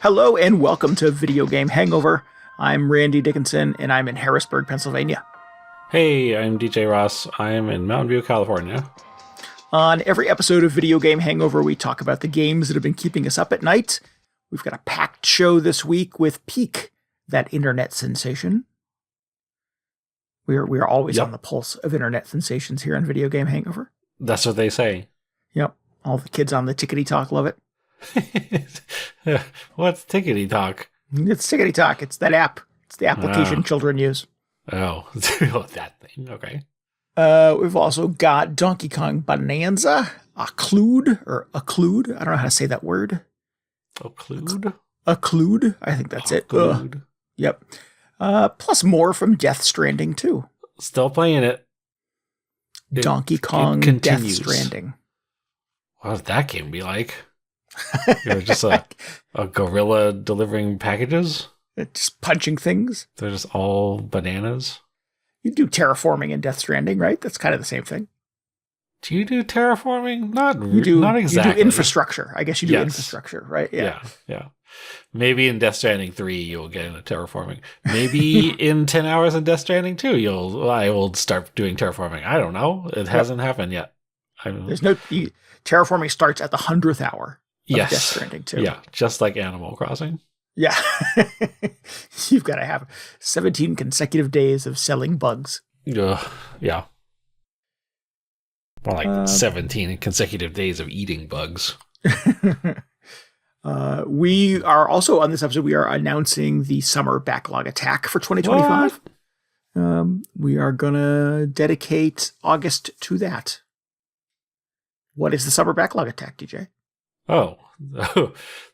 Hello and welcome to Video Game Hangover. I'm Randy Dickinson and I'm in Harrisburg, Pennsylvania. Hey, I'm DJ Ross. I'm in Mountain View, California. On every episode of Video Game Hangover, we talk about the games that have been keeping us up at night. We've got a packed show this week with Peak, that internet sensation. We are always on the pulse of internet sensations here on Video Game Hangover. That's what they say. Yep. All the kids on the Tickety Talk love it. What's Tickety Talk? It's Tickety Talk. It's that app. It's the application children use. Oh, that thing. Okay. We've also got Donkey Kong Bananza, Occlude. I don't know how to say that word. Occlude? Occlude. I think that's Occlude. It. Yep. Plus more from Death Stranding, too. Still playing it. Donkey Kong Death Stranding. What would that game be like? You're just a gorilla delivering packages? Just punching things. They're just all bananas? You do terraforming in Death Stranding, right? That's kind of the same thing. Do you do terraforming? Not exactly. You do infrastructure. I guess you do infrastructure, right? Yeah. Maybe in Death Stranding 3 you'll get into terraforming. Maybe in 10 hours in Death Stranding 2 I will start doing terraforming. I don't know. It hasn't happened yet. Terraforming starts at the 100th hour of Death Stranding 2. Yeah, just like Animal Crossing. Yeah. You've got to have 17 consecutive days of selling bugs. Yeah. More like 17 consecutive days of eating bugs. We are also, on this episode, we are announcing the summer backlog attack for 2025. We are going to dedicate August to that. What is the summer backlog attack, DJ?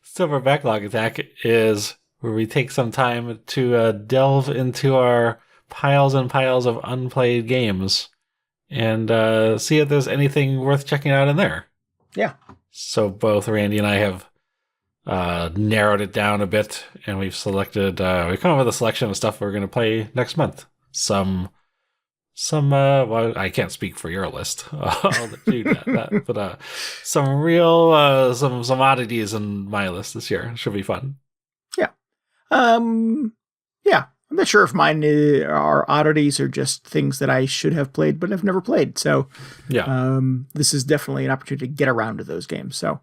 Summer backlog attack is where we take some time to delve into our piles and piles of unplayed games and see if there's anything worth checking out in there. Yeah. So both Randy and I have narrowed it down a bit, and we've selected, we've come up with a selection of stuff we're going to play next month. Some well, I can't speak for your list. I'll let you do that. But some real, some oddities in my list this year. Should be fun. Yeah. I'm not sure if mine are oddities or just things that I should have played, but I've never played. So this is definitely an opportunity to get around to those games. So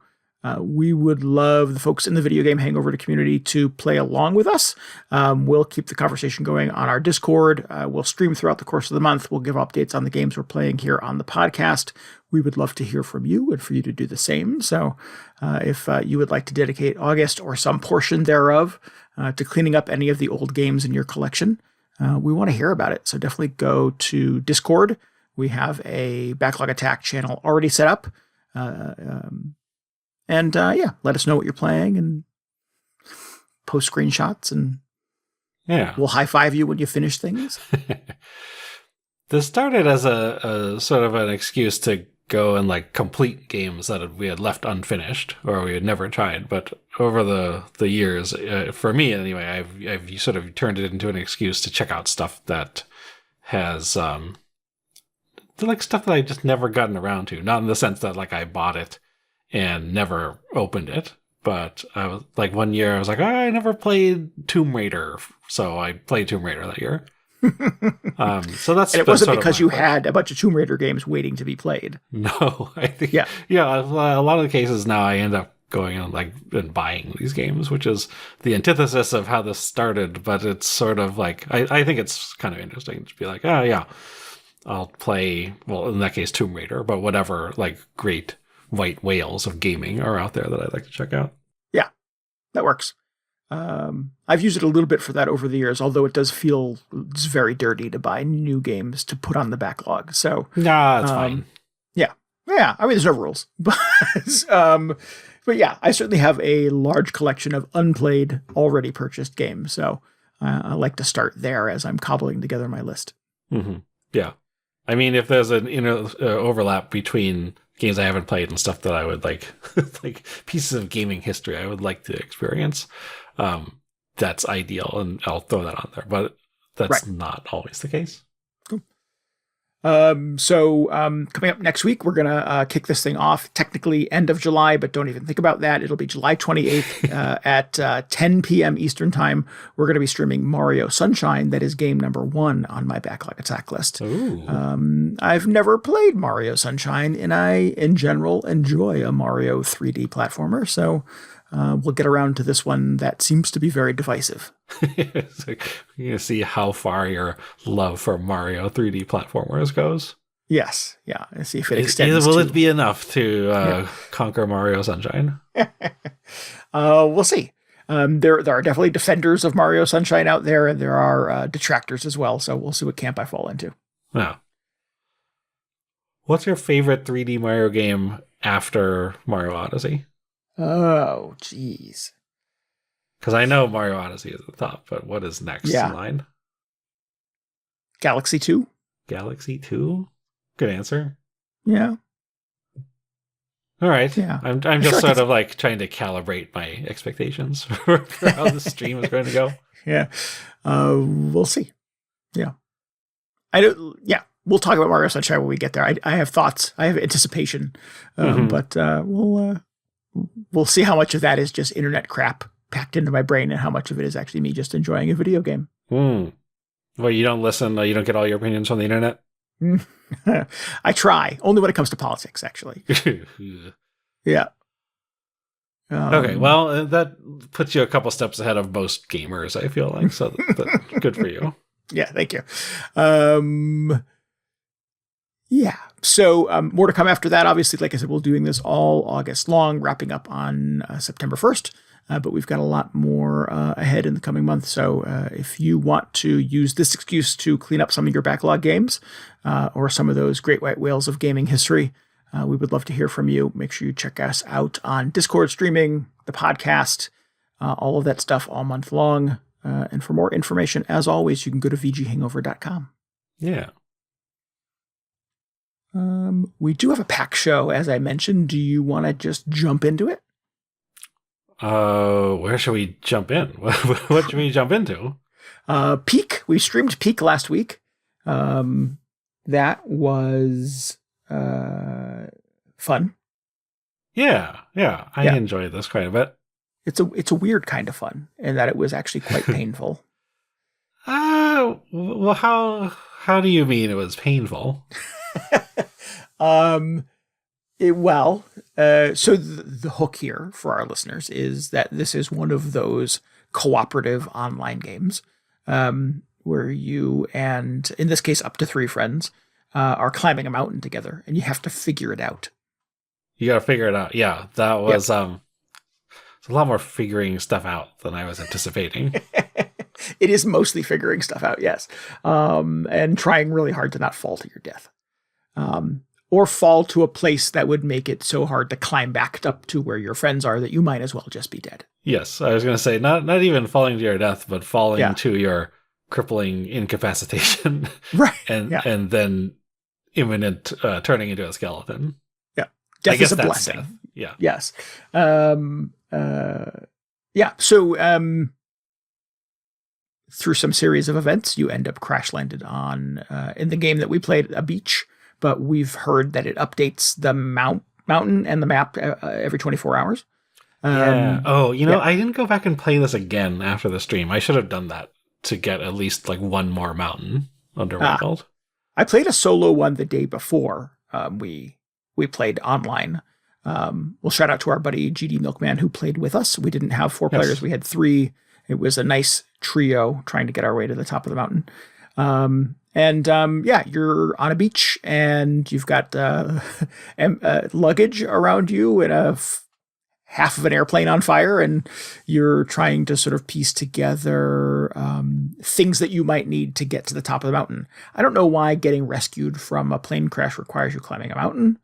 we would love the folks in the Video Game Hangover community to play along with us. We'll keep the conversation going on our Discord. We'll stream throughout the course of the month. We'll give updates on the games we're playing here on the podcast. We would love to hear from you and for you to do the same. So if you would like to dedicate August or some portion thereof to cleaning up any of the old games in your collection, we want to hear about it. So definitely go to Discord. We have a Backlog Attack channel already set up. And let us know what you're playing and post screenshots, and we'll high five you when you finish things. This started as a sort of an excuse to go and like complete games that we had left unfinished or we had never tried. But over the years, for me anyway, I've sort of turned it into an excuse to check out stuff that has like stuff that I just never gotten around to. Not in the sense that like I bought it and never opened it. But I was like, one year I was like, I never played Tomb Raider. So I played Tomb Raider that year. So that's, and it wasn't because you had a bunch of Tomb Raider games waiting to be played. No, I think, a lot of the cases now I end up going and buying these games, which is the antithesis of how this started. But it's sort of like, I think it's kind of interesting to be like, I'll play, well, in that case, Tomb Raider, but whatever, like great white whales of gaming are out there that I'd like to check out. Yeah, that works. I've used it a little bit for that over the years, although it does feel it's very dirty to buy new games to put on the backlog. So it's fine. Yeah. I mean, there's no rules, but yeah, I certainly have a large collection of unplayed, already purchased games. So I like to start there as I'm cobbling together my list. Mm-hmm. Yeah, I mean, if there's an overlap between games I haven't played and stuff that I would like, like pieces of gaming history I would like to experience, that's ideal, and I'll throw that on there. But that's not always the case. Cool. Coming up next week, we're going to kick this thing off, technically end of July, but don't even think about that. It'll be July 28th at 10 p.m. Eastern Time. We're going to be streaming Mario Sunshine. That is game number 1 on my backlog attack list. I've never played Mario Sunshine, and I, in general, enjoy a Mario 3D platformer, so we'll get around to this one that seems to be very divisive. So you're going to see how far your love for Mario 3D platformers goes. Yes, yeah. And see if it extends. Will it be enough to conquer Mario Sunshine? We'll see. There are definitely defenders of Mario Sunshine out there, and there are detractors as well. So we'll see what camp I fall into. Yeah. What's your favorite 3D Mario game after Mario Odyssey? Oh, geez. Because I know Mario Odyssey is at the top, but what is next in line? Galaxy 2. Galaxy 2? Good answer. Yeah. All right. Yeah. I'm just sort of like trying to calibrate my expectations for how the stream is going to go. Yeah. We'll see. Yeah. We'll talk about Mario Sunshine when we get there. I have thoughts. I have anticipation. But we'll see how much of that is just internet crap packed into my brain and how much of it is actually me just enjoying a video game. Well, you don't listen, you don't get all your opinions from the internet? I try. Only when it comes to politics, actually. Yeah. Okay, well, that puts you a couple steps ahead of most gamers, I feel like. So good for you. Yeah, thank you. Yeah. So more to come after that. Obviously, like I said, we'll be doing this all August long, wrapping up on September 1st. But we've got a lot more ahead in the coming month. So if you want to use this excuse to clean up some of your backlog games or some of those great white whales of gaming history, we would love to hear from you. Make sure you check us out on Discord streaming, the podcast, all of that stuff all month long. And for more information, as always, you can go to VGHangover.com. Yeah. We do have a pack show, as I mentioned. Do you want to just jump into it? Where should we jump in? What should we jump into? Peak. We streamed Peak last week. That was fun. Yeah. I enjoyed this quite a bit. It's a weird kind of fun, in that it was actually quite painful. Well, how do you mean it was painful? So the hook here for our listeners is that this is one of those cooperative online games where you and, in this case, up to 3 friends are climbing a mountain together, and you have to figure it out. You got to figure it out. Yeah, that was it's a lot more figuring stuff out than I was anticipating. It is mostly figuring stuff out, yes, and trying really hard to not fall to your death. Or fall to a place that would make it so hard to climb back up to where your friends are that you might as well just be dead. Yes, I was going to say, not even falling to your death, but falling to your crippling incapacitation. Right. And then imminent turning into a skeleton. Yeah. Death is a blessing. Death. Yeah. Yes. So through some series of events, you end up crash landed on, in the game that we played, a beach. But we've heard that it updates the mountain and the map every 24 hours. I didn't go back and play this again after the stream. I should have done that to get at least like one more mountain under my belt. I played a solo one the day before we played online. We'll shout out to our buddy GD Milkman who played with us. We didn't have 4 players. We had 3. It was a nice trio trying to get our way to the top of the mountain. You're on a beach and you've got luggage around you and half of an airplane on fire, and you're trying to sort of piece together things that you might need to get to the top of the mountain. I don't know why getting rescued from a plane crash requires you climbing a mountain.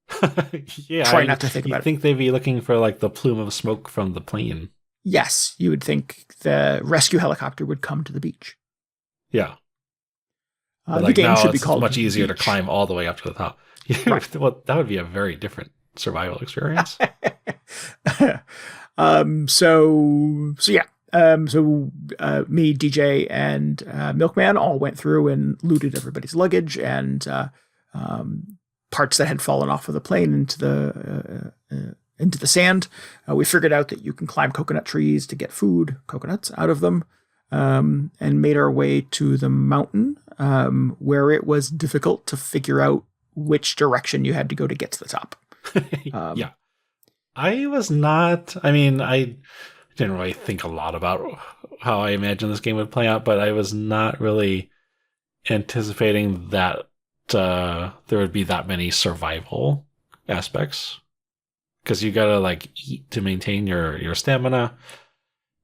Try not to think about it. I think they'd be looking for like the plume of smoke from the plane. Yes, you would think the rescue helicopter would come to the beach. Yeah. The game should be called much easier to climb all the way up to the top. Right. Well, that would be a very different survival experience. Me, DJ, and Milkman all went through and looted everybody's luggage and parts that had fallen off of the plane into the sand. We figured out that you can climb coconut trees to get food, coconuts, out of them, and made our way to the mountain, where it was difficult to figure out which direction you had to go to get to the top. Yeah. I didn't really think a lot about how I imagined this game would play out, but I was not really anticipating that there would be that many survival aspects. Because you gotta like eat to maintain your stamina,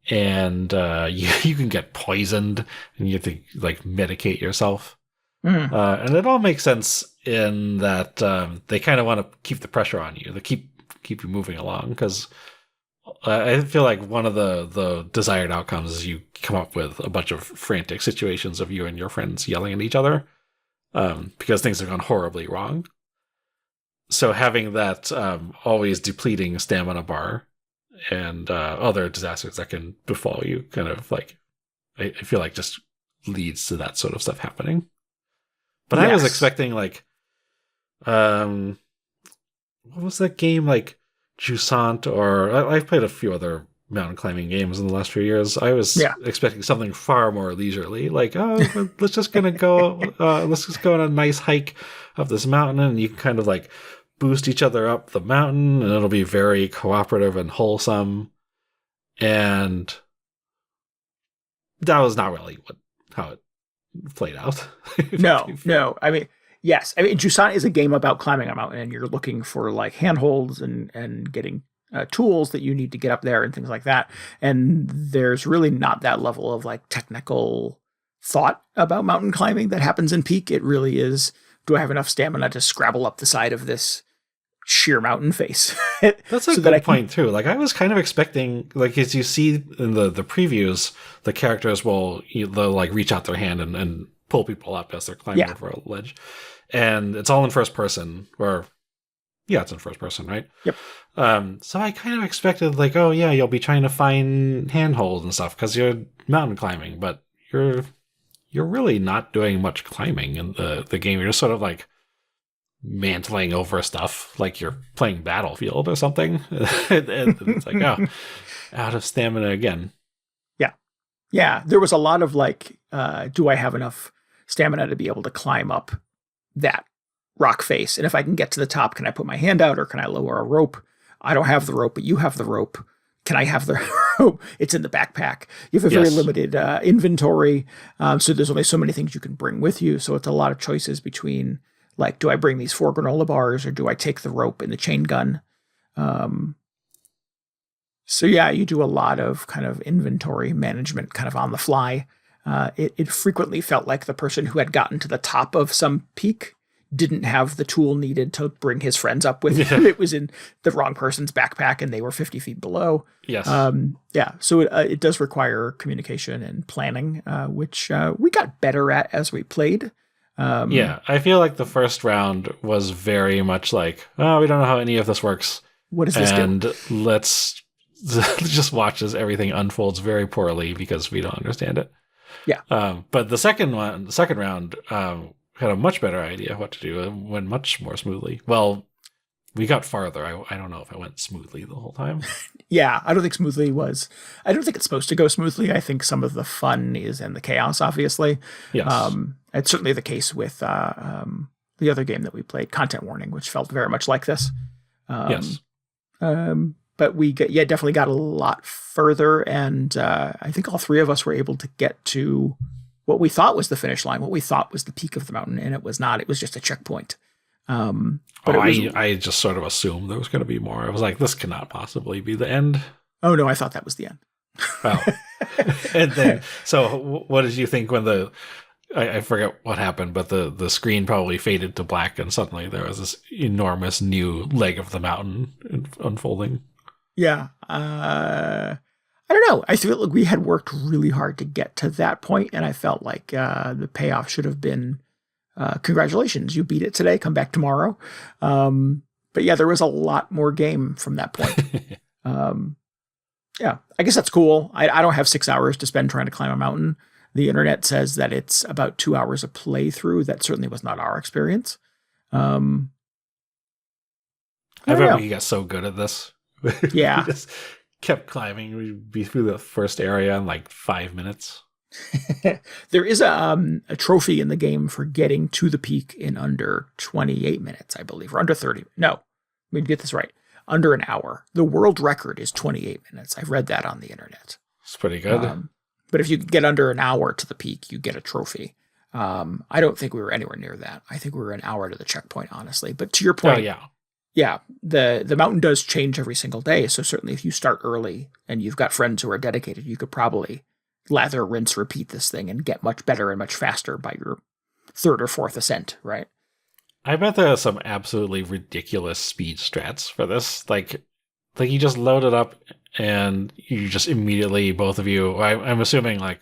and you can get poisoned, and you have to like medicate yourself. And it all makes sense in that they kind of want to keep the pressure on you, to keep you moving along. Because I feel like one of the desired outcomes is you come up with a bunch of frantic situations of you and your friends yelling at each other because things have gone horribly wrong. So having that always depleting stamina bar and other disasters that can befall you kind of like, I feel like just leads to that sort of stuff happening. But yes. I was expecting like, what was that game, like Jusant, or I've played a few other mountain climbing games in the last few years. I was expecting something far more leisurely, like, let's just go on a nice hike up this mountain, and you can kind of like boost each other up the mountain, and it'll be very cooperative and wholesome. And that was not really how it played out. No. I mean, yes. I mean, Jusant is a game about climbing a mountain, and you're looking for like handholds and getting tools that you need to get up there and things like that. And there's really not that level of like technical thought about mountain climbing that happens in Peak. It really is, do I have enough stamina to scrabble up the side of this sheer mountain face? That's a good point too. Like I was kind of expecting, like as you see in the previews, the characters they'll like reach out their hand and pull people up as they're climbing over a ledge. And it's all in first person, it's in first person, right? Yep. So I kind of expected like, oh yeah, you'll be trying to find handholds and stuff because you're mountain climbing, but you're really not doing much climbing in the game. You're just sort of like mantling over stuff like you're playing Battlefield or something. and it's like, oh, out of stamina again. Yeah. There was a lot of like, do I have enough stamina to be able to climb up that rock face? And if I can get to the top, can I put my hand out or can I lower a rope? I don't have the rope, but you have the rope. Can I have the rope? It's in the backpack. You have a very limited inventory. So there's only so many things you can bring with you. So it's a lot of choices between like, do I bring these 4 granola bars or do I take the rope and the chain gun? So yeah, you do a lot of kind of inventory management kind of on the fly. It frequently felt like the person who had gotten to the top of some peak didn't have the tool needed to bring his friends up with him. It was in the wrong person's backpack and they were 50 feet below. Yes. So it does require communication and planning, which we got better at as we played. I feel like the first round was very much like, oh, we don't know how any of this works. What does this do? And let's just watch as everything unfolds very poorly because we don't understand it. Yeah. But the second round, had a much better idea of what to do and went much more smoothly. Well, we got farther. I don't know if it went smoothly the whole time. I don't think it's supposed to go smoothly. I think some of the fun is in the chaos, obviously. Yes. It's certainly the case with the other game that we played, Content Warning, which felt very much like this. Yes. But we definitely got a lot further, and I think all 3 of us were able to get to what we thought was the finish line, what we thought was the peak of the mountain, and it was not. It was just a checkpoint. I just sort of assumed there was going to be more. I was like, this cannot possibly be the end. Oh, no, I thought that was the end. Oh. And then, so what did you think when I forget what happened, but the screen probably faded to black and suddenly there was this enormous new leg of the mountain unfolding? Yeah. I don't know. I feel like we had worked really hard to get to that point, and I felt like the payoff should have been, congratulations, you beat it today, come back tomorrow. But yeah, there was a lot more game from that point. Yeah, I guess that's cool. I don't have 6 hours to spend trying to climb a mountain. The internet says that it's about 2 hours of playthrough. That certainly was not our experience. I remember you got so good at this. Yeah. We just kept climbing. We'd be through the first area in like 5 minutes. There is a trophy in the game for getting to the peak in under 28 minutes, I believe, or under 30. No, let me get this right. Under an hour. The world record is 28 minutes. I've read that on the internet. It's pretty good. But if you get under an hour to the peak, you get a trophy. I don't think we were anywhere near that. I think we were an hour to the checkpoint, honestly. But to your point, yeah, the mountain does change every single day. So certainly if you start early and you've got friends who are dedicated, you could probably lather, rinse, repeat this thing and get much better and much faster by your third or fourth ascent, right? I bet there are some absolutely ridiculous speed strats for this. Like you just load it up and you just immediately, both of you, I'm assuming like,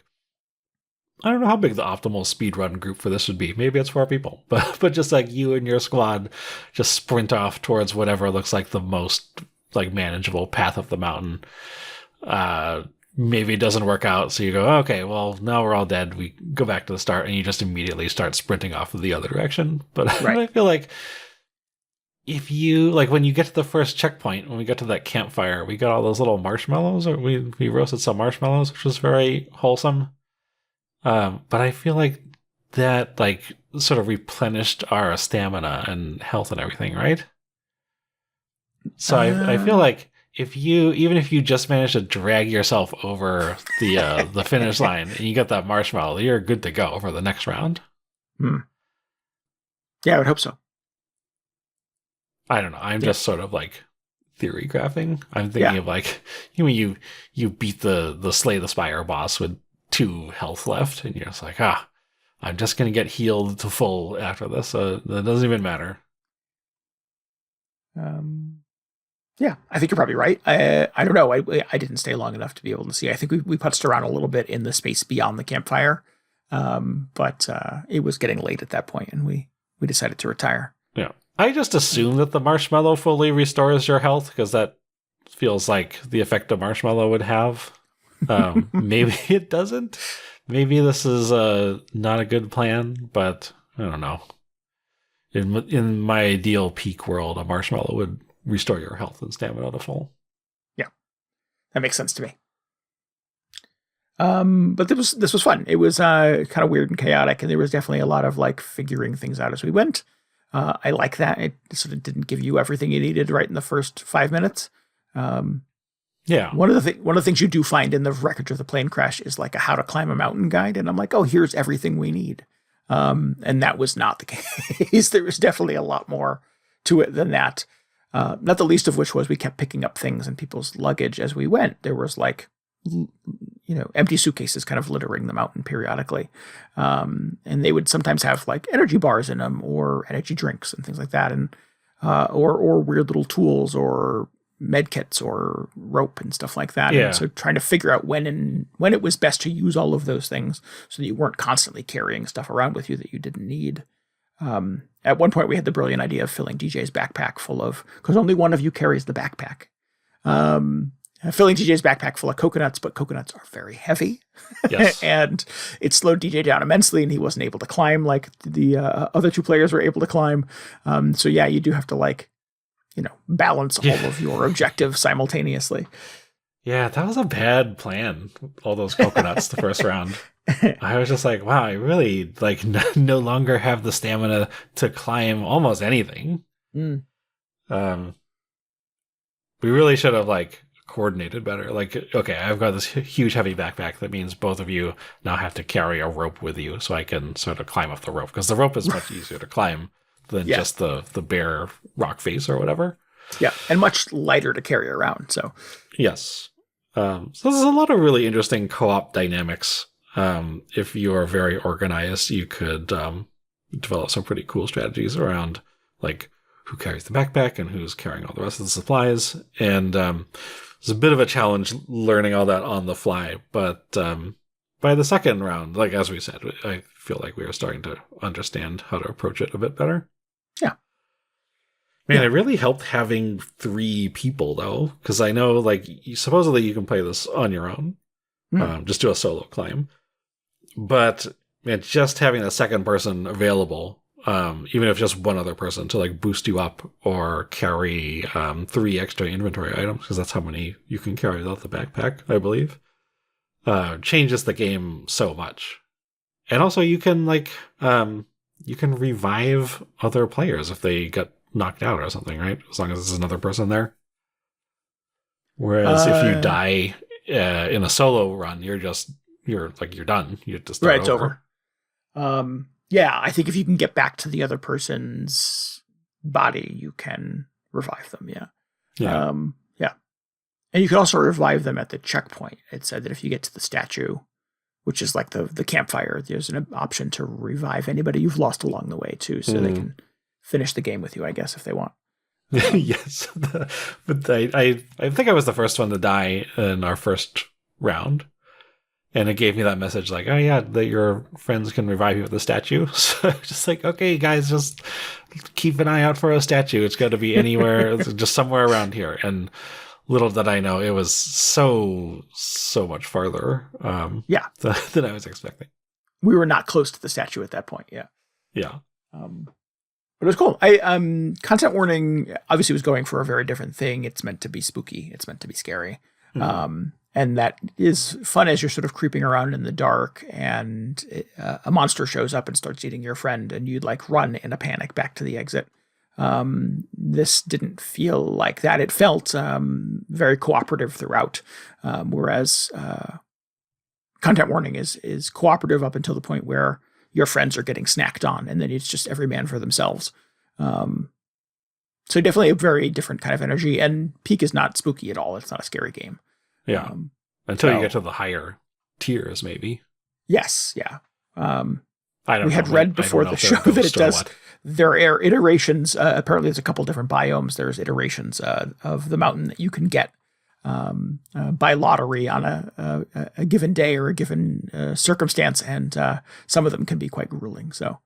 I don't know how big the optimal speedrun group for this would be. Maybe it's 4 people, but just like you and your squad just sprint off towards whatever looks like the most like manageable path up the mountain. Maybe it doesn't work out, so you go, okay, well, now we're all dead. We go back to the start, and you just immediately start sprinting off the other direction. But right. I feel like if you, like when you get to the first checkpoint, when we got to that campfire, we got all those little marshmallows, or we roasted some marshmallows, which was very wholesome. But I feel like that like sort of replenished our stamina and health and everything, right? So I feel like even if you just manage to drag yourself over the finish line and you get that marshmallow, you're good to go for the next round. Yeah, I would hope so. I don't know. I'm just sort of like theory crafting. I'm thinking of like you beat the Slay the Spire boss with 2 health left, and you're just like, I'm just gonna get healed to full after this. So that doesn't even matter. Yeah, I think you're probably right. I don't know. I didn't stay long enough to be able to see. I think we putzed around a little bit in the space beyond the campfire, but it was getting late at that point, and we decided to retire. Yeah, I just assume that the marshmallow fully restores your health because that feels like the effect a marshmallow would have. Maybe it doesn't. Maybe this is not a good plan, but I don't know. In my ideal peak world, a marshmallow would restore your health and stamina to full. Yeah, that makes sense to me. But this was fun. It was kind of weird and chaotic, and there was definitely a lot of like figuring things out as we went. I like that. It sort of didn't give you everything you needed right in the first 5 minutes. Yeah. One of the things you do find in the wreckage of the plane crash is like a how to climb a mountain guide, and I'm like, oh, here's everything we need. And that was not the case. There was definitely a lot more to it than that. Not the least of which was we kept picking up things in people's luggage as we went. There was like, empty suitcases kind of littering the mountain periodically. And they would sometimes have like energy bars in them or energy drinks and things like that. And, or weird little tools or med kits or rope and stuff like that. Yeah. And so trying to figure out when it was best to use all of those things so that you weren't constantly carrying stuff around with you that you didn't need. At one point we had the brilliant idea of filling DJ's backpack full of, because only one of you carries the backpack. Filling DJ's backpack full of coconuts, but coconuts are very heavy. Yes. And it slowed DJ down immensely, and he wasn't able to climb like the other 2 players were able to climb. So yeah, you do have to like, balance all of your objectives simultaneously. Yeah, that was a bad plan. All those coconuts the first round. I was just like, wow, I really like no longer have the stamina to climb almost anything. We really should have like coordinated better. Like, okay, I've got this huge heavy backpack. That means both of you now have to carry a rope with you so I can sort of climb up the rope, because the rope is much easier to climb than just the bare rock face or whatever. Yeah, and much lighter to carry around. So yes. So there's a lot of really interesting co-op dynamics. If you are very organized, you could develop some pretty cool strategies around like who carries the backpack and who's carrying all the rest of the supplies. And it's a bit of a challenge learning all that on the fly. But by the second round, like as we said, I feel like we are starting to understand how to approach it a bit better. Yeah. Man, it really helped having 3 people, though, because I know, like, supposedly you can play this on your own. Just do a solo climb. But man, just having a second person available, even if just one other person to, like, boost you up or carry 3 extra inventory items, because that's how many you can carry without the backpack, I believe, changes the game so much. And also you can, like, you can revive other players if they get knocked out or something, right? As long as there's another person there. Whereas if you die in a solo run, you're done. You have to start right, it's over. Yeah, I think if you can get back to the other person's body, you can revive them. Yeah. Yeah. And you can also revive them at the checkpoint. It said that if you get to the statue, which is like the campfire, there's an option to revive anybody you've lost along the way too, so they can finish the game with you, I guess, if they want. Yes, but I think I was the first one to die in our first round, and it gave me that message like, oh yeah, that your friends can revive you with the statue. So just like, okay, guys, just keep an eye out for a statue. It's got to be anywhere, just somewhere around here. And little did I know, it was so much farther than I was expecting. We were not close to the statue at that point. Yeah. But it was cool. Content warning obviously was going for a very different thing. It's meant to be spooky. It's meant to be scary. And that is fun as you're sort of creeping around in the dark and a monster shows up and starts eating your friend and you'd like run in a panic back to the exit. This didn't feel like that. It felt very cooperative throughout, whereas content warning is cooperative up until the point where your friends are getting snacked on, and then it's just every man for themselves. So definitely a very different kind of energy, and Peak is not spooky at all. It's not a scary game. Yeah. Until you get to the higher tiers, maybe. Yes. Yeah. We had read before the show that it does. There are iterations. Apparently, there's a couple different biomes. There's iterations of the mountain that you can get by lottery on a given day or a given circumstance, and some of them can be quite grueling. So,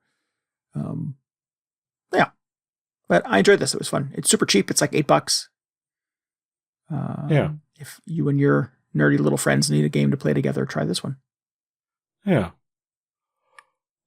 yeah. But I enjoyed this. It was fun. It's super cheap. It's like $8. If you and your nerdy little friends need a game to play together, try this one. Yeah.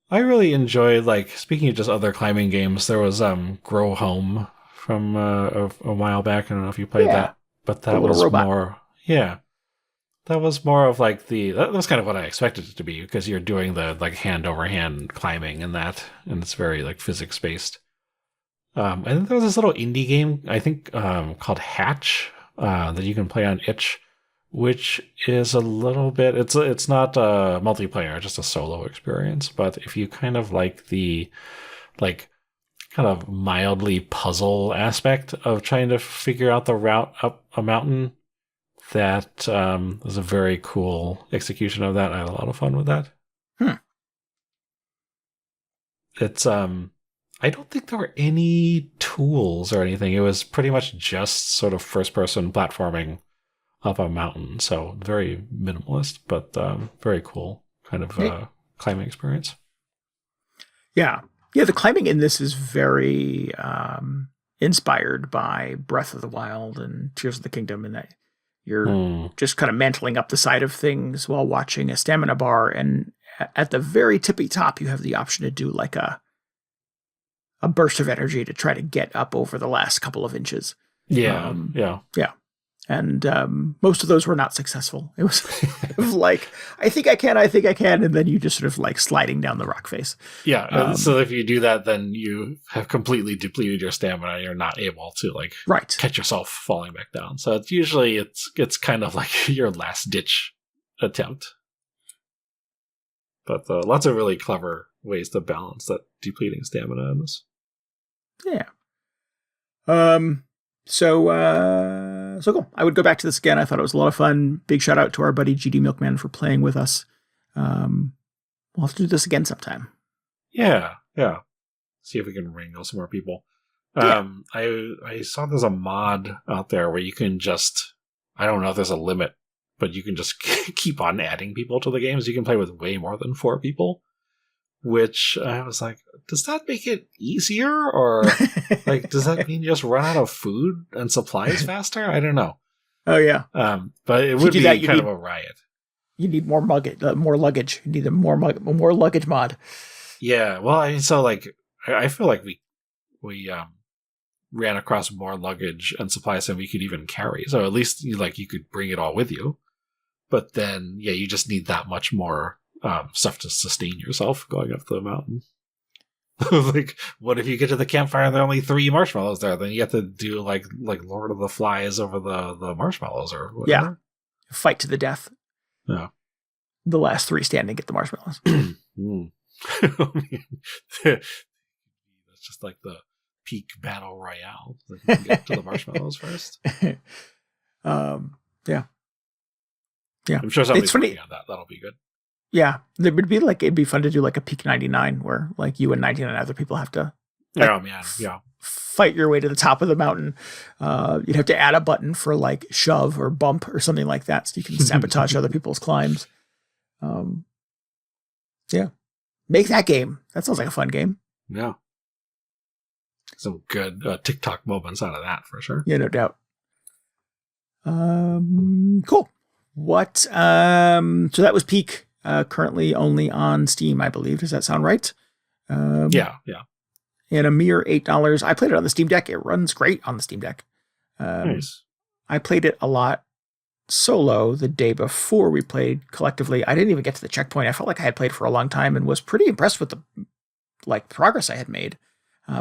I really enjoyed, like, speaking of just other climbing games, there was Grow Home from a while back. I don't know if you played that, but that was more, that was more of like that was kind of what I expected it to be, because you're doing the like hand over hand climbing and that, and it's very like physics based. And then there was this little indie game, I think, called Hatch, that you can play on itch, which is a little bit, it's not a multiplayer, just a solo experience. But if you kind of like the like kind of mildly puzzle aspect of trying to figure out the route up a mountain, that was a very cool execution of that. I had a lot of fun with that. It's I don't think there were any tools or anything. It was pretty much just sort of first-person platforming up a mountain. So very minimalist, but very cool kind of climbing experience. Yeah. Yeah, the climbing in this is very inspired by Breath of the Wild and Tears of the Kingdom, in that you're just kind of mantling up the side of things while watching a stamina bar. And at the very tippy top, you have the option to do like a burst of energy to try to get up over the last couple of inches. Yeah. And most of those were not successful. It was like, I think I can, and then you just sort of like sliding down the rock face. Yeah, so if you do that, then you have completely depleted your stamina. You're not able to like catch yourself falling back down. So it's usually it's kind of like your last ditch attempt. But lots of really clever ways to balance that depleting stamina in this. Yeah. So cool. I would go back to this again. I thought it was a lot of fun. Big shout out to our buddy GD Milkman for playing with us. We'll have to do this again sometime. Yeah. See if we can wrangle some more people. I saw there's a mod out there where you can just, I don't know if there's a limit, but you can just keep on adding people to the games. You can play with way more than 4 people. which I was like, does that make it easier? Or like, does that mean you just run out of food and supplies faster? I don't know. Oh, yeah. But it would be kind of a riot. You need more luggage. You need a more luggage mod. Yeah. Well, I mean, so like, I feel like we ran across more luggage and supplies than we could even carry. So at least you could bring it all with you. But then, yeah, you just need that much more stuff to sustain yourself going up the mountain. Like, what if you get to the campfire and there are only 3 marshmallows there? Then you have to do like Lord of the Flies over the marshmallows or whatever. Yeah, fight to the death. Yeah, the last 3 standing get the marshmallows. That's just like the peak battle royale. Like you can get to the marshmallows first. Yeah. I'm sure somebody's working on that. That'll be good. Yeah, it'd be fun to do like a peak 99 where like you and 99 other people have to fight your way to the top of the mountain. You'd have to add a button for like shove or bump or something like that so you can sabotage other people's climbs. Yeah, make that game. That sounds like a fun game. Yeah, some good TikTok moments out of that for sure. Yeah, no doubt. Cool. What? So that was Peak. Currently only on Steam, I believe. Does that sound right? Yeah. And a mere $8. I played it on the Steam Deck. It runs great on the Steam Deck. Nice. I played it a lot solo the day before we played collectively. I didn't even get to the checkpoint. I felt like I had played for a long time and was pretty impressed with the progress I had made.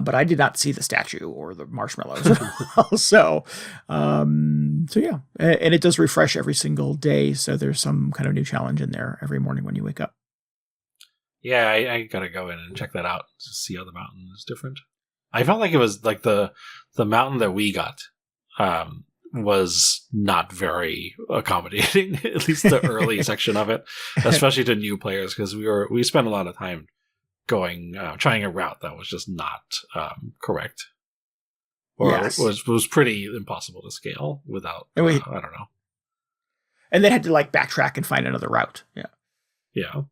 But I did not see the statue or the marshmallows. So yeah. And it does refresh every single day. So there's some kind of new challenge in there every morning when you wake up. Yeah, I gotta go in and check that out to see how the mountain is different. I felt like it was like the mountain that we got was not very accommodating, at least the early section of it, especially to new players, because we spent a lot of time trying a route that was just not correct, or was pretty impossible to scale without. I don't know. And then had to like backtrack and find another route. Yeah.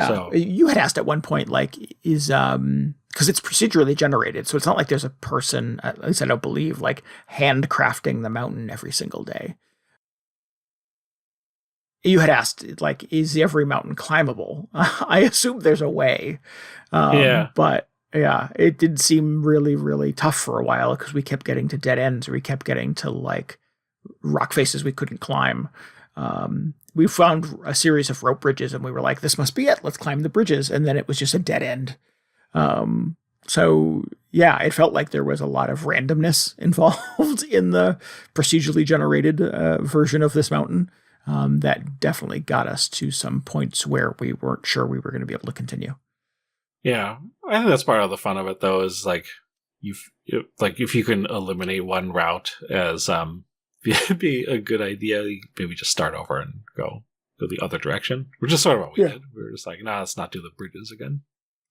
So you had asked at one point, like, is because it's procedurally generated, so it's not like there's a person, at least I don't believe, like handcrafting the mountain every single day. You had asked, like, is every mountain climbable? I assume there's a way. But yeah, it did seem really, really tough for a while because we kept getting to dead ends, or we kept getting to like rock faces we couldn't climb. We found a series of rope bridges and we were like, this must be it. Let's climb the bridges. And then it was just a dead end. So yeah, it felt like there was a lot of randomness involved in the procedurally generated version of this mountain. That definitely got us to some points where we weren't sure we were going to be able to continue. Yeah, I think that's part of the fun of it, though, is like if you can eliminate one route as it'd be a good idea. You maybe just start over and go the other direction, which is sort of what we did. We were just like, let's not do the bridges again.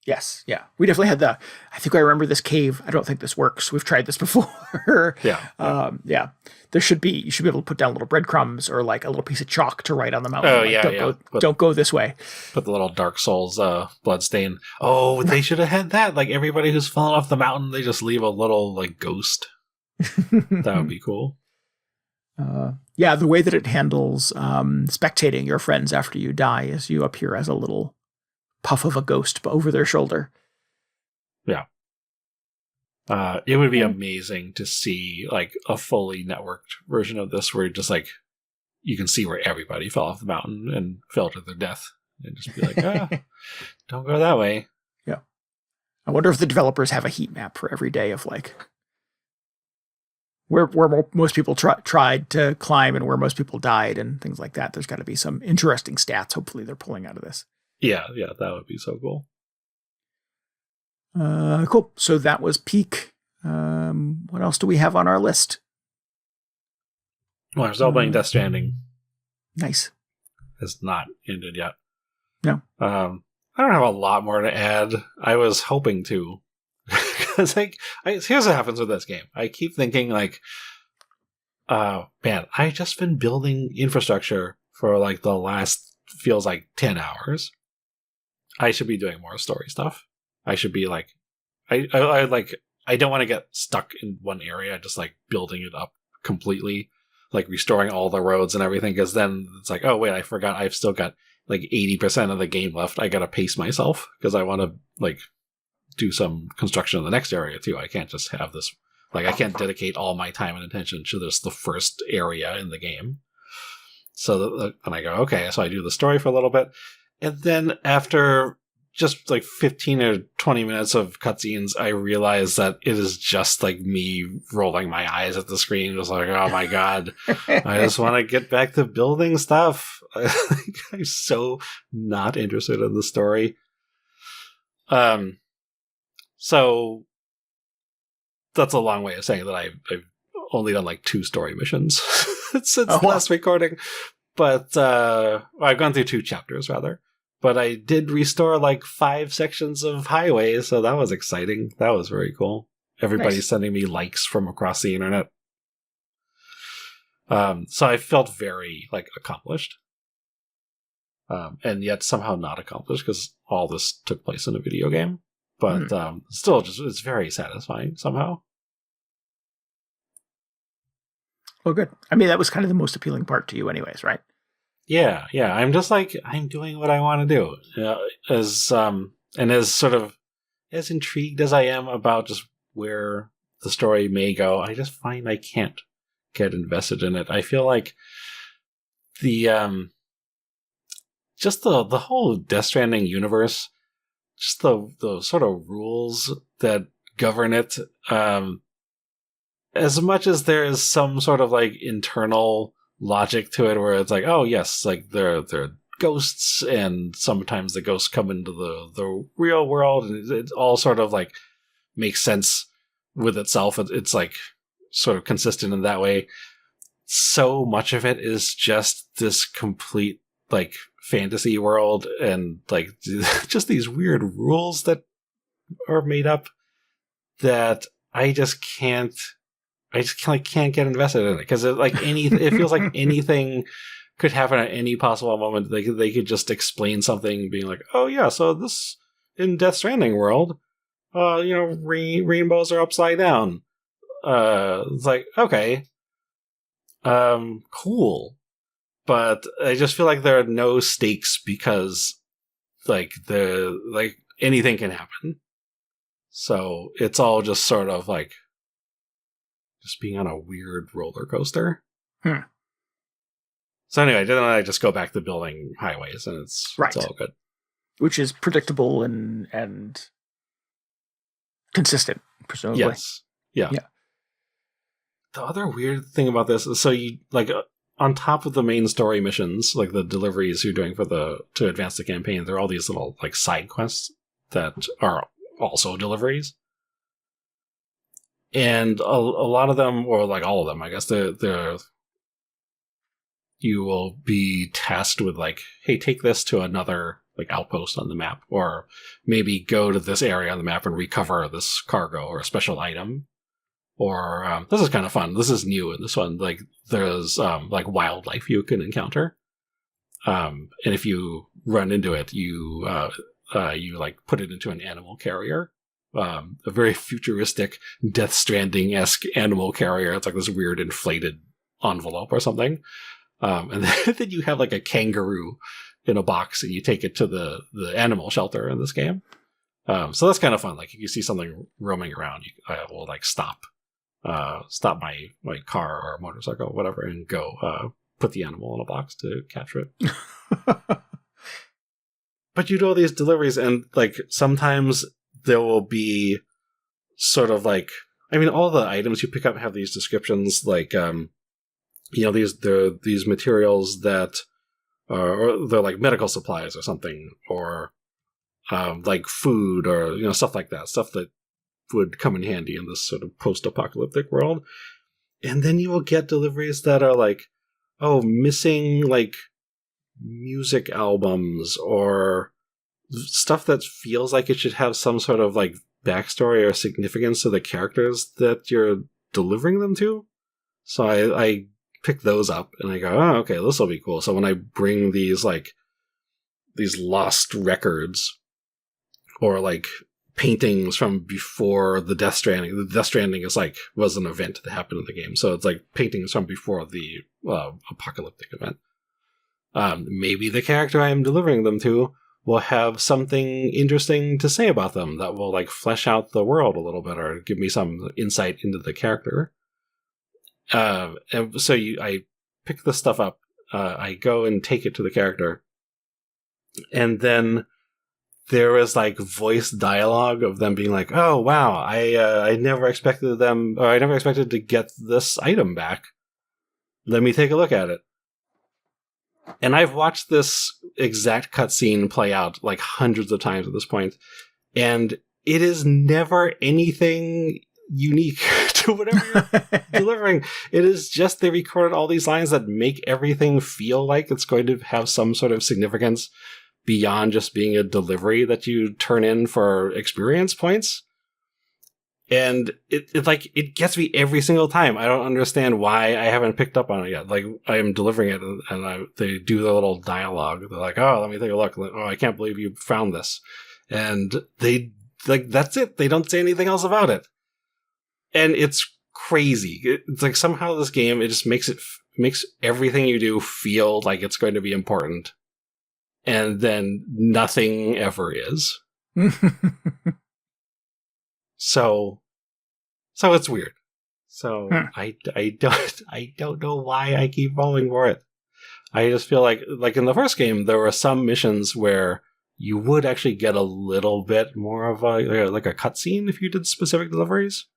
Yes, yeah. We definitely had I think I remember this cave. I don't think this works. We've tried this before. Yeah. You should be able to put down little breadcrumbs or like a little piece of chalk to write on the mountain. Oh, like, don't go this way. Put the little Dark Souls bloodstain. Oh, they should have had that. Like everybody who's fallen off the mountain, they just leave a little like ghost. That would be cool. The way that it handles spectating your friends after you die is you appear as a little puff of a ghost over their shoulder. Yeah. It would be amazing to see like a fully networked version of this where just like you can see where everybody fell off the mountain and fell to their death and just be like, don't go that way. Yeah. I wonder if the developers have a heat map for every day of like where most people tried to climb and where most people died and things like that. There's got to be some interesting stats. Hopefully they're pulling out of this. Yeah, that would be so cool. Cool. So that was Peak. What else do we have on our list? Well, I was all playing Death Stranding. Nice. Has not ended yet. No. I don't have a lot more to add. I was hoping to. Because here's what happens with this game. I keep thinking like, man, I've just been building infrastructure for like the last feels like 10 hours. I should be doing more story stuff. I should be like, I don't want to get stuck in one area, just like building it up completely, like restoring all the roads and everything, because then it's like, oh wait, I forgot I've still got like 80% of the game left. I gotta pace myself because I want to like do some construction in the next area too. I can't just have this, like, I can't dedicate all my time and attention to this the first area in the game. So then I go, okay, so I do the story for a little bit, and then after just like 15 or 20 minutes of cutscenes, I realize that it is just like me rolling my eyes at the screen, just like, oh my god, I just want to get back to building stuff. I'm so not interested in the story. So that's a long way of saying that I've only done like 2 story missions since last recording, but I've gone through 2 chapters rather. But I did restore like 5 sections of highways, so that was exciting. That was very cool. Everybody's sending me likes from across the internet. So I felt very like accomplished, and yet somehow not accomplished because all this took place in a video game. But still, just it's very satisfying somehow. Well, good. I mean, that was kind of the most appealing part to you, anyways, right? Yeah. I'm just like, I'm doing what I want to do. And as sort of as intrigued as I am about just where the story may go, I just find I can't get invested in it. I feel like the just the whole Death Stranding universe, just the sort of rules that govern it, as much as there is some sort of like internal logic to it where it's like, oh yes, like there are ghosts, and sometimes the ghosts come into the real world, and it all sort of like makes sense with itself. It's like sort of consistent in that way. So much of it is just this complete like fantasy world, and like just these weird rules that are made up that I just can't can't get invested in it, because it feels like anything could happen at any possible moment. They could just explain something, being like, oh yeah, so this in Death Stranding world, rainbows are upside down. It's like, okay, cool, but I just feel like there are no stakes because anything can happen. So it's all just sort of like just being on a weird roller coaster. So anyway, then I just go back to building highways, and it's all good. Which is predictable and consistent, presumably. Yes. Yeah. The other weird thing about this is, so you like on top of the main story missions, like the deliveries you're doing to advance the campaign, there are all these little like side quests that are also deliveries. And a lot of them, or like all of them, I guess, you will be tasked with like, hey, take this to another like outpost on the map, or maybe go to this area on the map and recover this cargo or a special item. Or this is kind of fun. This is new in this one. Like there's like wildlife you can encounter, and if you run into it, you like put it into an animal carrier. A very futuristic Death Stranding-esque animal carrier. It's like this weird inflated envelope or something. And then you have like a kangaroo in a box, and you take it to the animal shelter in this game. So that's kind of fun. Like if you see something roaming around, I will like stop my car or motorcycle or whatever, and go put the animal in a box to capture it. But you do all these deliveries, and like sometimes there will be sort of like, I mean, all the items you pick up have these descriptions, like, these materials that or they're like medical supplies or something, or like food, or, stuff like that, stuff that would come in handy in this sort of post-apocalyptic world. And then you will get deliveries that are like, oh, missing like music albums, or stuff that feels like it should have some sort of like backstory or significance to the characters that you're delivering them to. So I pick those up, and I go, oh, okay, this will be cool. So when I bring these lost records or like paintings from before the Death Stranding. The Death Stranding was an event that happened in the game, so it's like paintings from before the apocalyptic event. Maybe the character I am delivering them to will have something interesting to say about them that will like flesh out the world a little bit or give me some insight into the character. And so I pick this stuff up. I go and take it to the character, and then there is like voice dialogue of them being like, "Oh wow, I never expected them, or I never expected to get this item back. Let me take a look at it." And I've watched this exact cutscene play out like hundreds of times at this point, and it is never anything unique to whatever you're delivering. It is just they recorded all these lines that make everything feel like it's going to have some sort of significance beyond just being a delivery that you turn in for experience points. And it gets me every single time. I don't understand why I haven't picked up on it yet. Like, I am delivering it, and they do the little dialogue. They're like, "Oh, let me take a look. Oh, I can't believe you found this." And they, like, that's it. They don't say anything else about it. And it's crazy. It's like somehow this game, it just makes everything you do feel like it's going to be important. And then nothing ever is. So it's weird. So I don't know why I keep falling for it. I just feel like in the first game, there were some missions where you would actually get a little bit more of a cutscene if you did specific deliveries.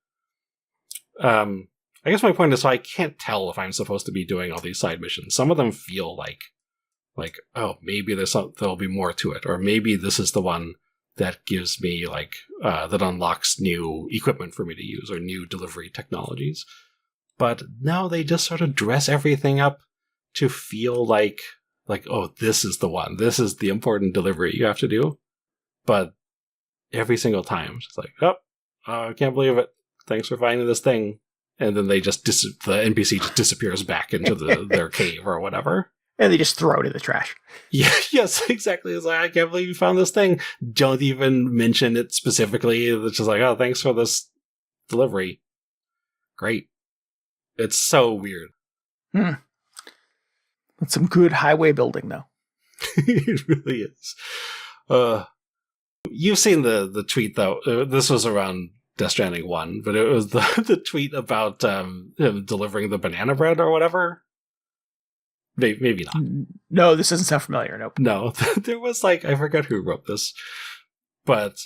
I guess my point is, so I can't tell if I'm supposed to be doing all these side missions. Some of them feel like, oh, maybe there'll be more to it, or maybe this is the one that gives me that unlocks new equipment for me to use or new delivery technologies. But no, they just sort of dress everything up to feel like, oh, this is the one. This is the important delivery you have to do. But every single time, it's like, oh, I can't believe it. Thanks for finding this thing. And then they just the NPC just disappears back into their cave or whatever. And they just throw it in the trash. Yeah, yes, exactly. It's like, I can't believe you found this thing. Don't even mention it specifically. It's just like, oh, thanks for this delivery. Great. It's so weird. That's some good highway building, though. It really is. You've seen the tweet, though. This was around Death Stranding 1, but it was the tweet about him delivering the banana bread or whatever. Maybe not. No, this doesn't sound familiar. Nope. No, there was I forgot who wrote this, but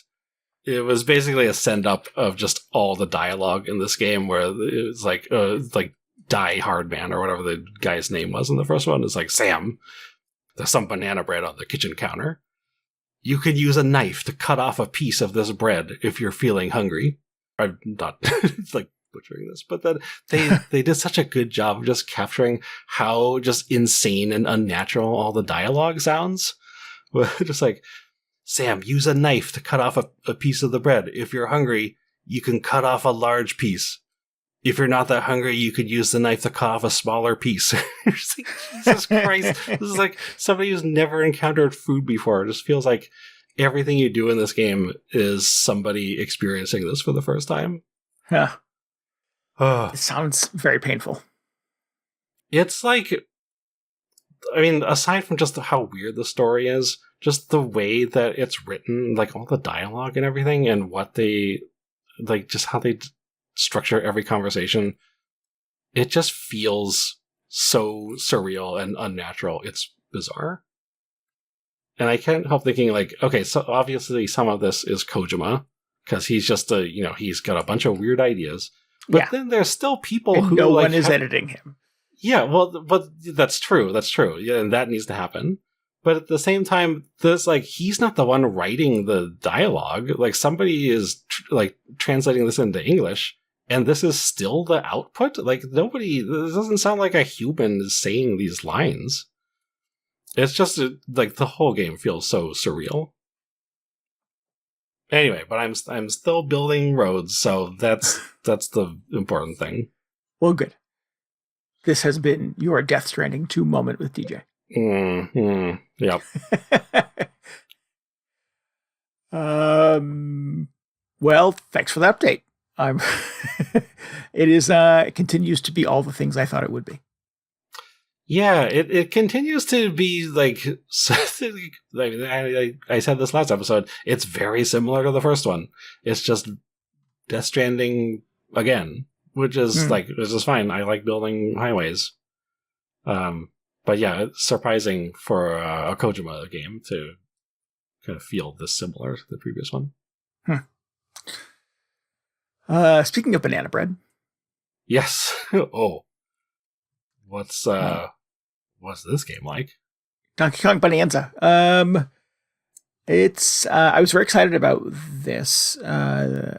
it was basically a send up of just all the dialogue in this game, where it was like Die Hard Man or whatever the guy's name was in the first one. It's like, Sam, there's some banana bread on the kitchen counter. You could use a knife to cut off a piece of this bread if you're feeling hungry. I'm not butchering this, but then they did such a good job of just capturing how just insane and unnatural all the dialogue sounds. Just like, Sam, use a knife to cut off a piece of the bread. If you're hungry, you can cut off a large piece. If you're not that hungry, you could use the knife to cut off a smaller piece. It's like, Jesus Christ. This is like somebody who's never encountered food before. It just feels like everything you do in this game is somebody experiencing this for the first time. Yeah. It sounds very painful. It's like, I mean, aside from just how weird the story is, just the way that it's written, like all the dialogue and everything, and what they, just how they structure every conversation, it just feels so surreal and unnatural. It's bizarre. And I can't help thinking, okay, so obviously some of this is Kojima, because he's just he's got a bunch of weird ideas. But then there's still people and who no one is editing him. Yeah, well, but that's true. That's true. Yeah, and that needs to happen. But at the same time, there's he's not the one writing the dialogue. Somebody is translating this into English, and this is still the output. Nobody. This doesn't sound like a human is saying these lines. It's just the whole game feels so surreal. Anyway, but I'm still building roads, so that's the important thing. Well, good. This has been your Death Stranding 2 moment with DJ. Yep. Well, thanks for the update. It continues to be all the things I thought it would be. Yeah, it continues to be like I said this last episode. It's very similar to the first one. It's just Death Stranding again, which is fine. I like building highways. But yeah, it's surprising for a Kojima game to kind of feel this similar to the previous one. Speaking of banana bread. Yes. Oh. What's this game like? Donkey Kong Bananza. I was very excited about this. I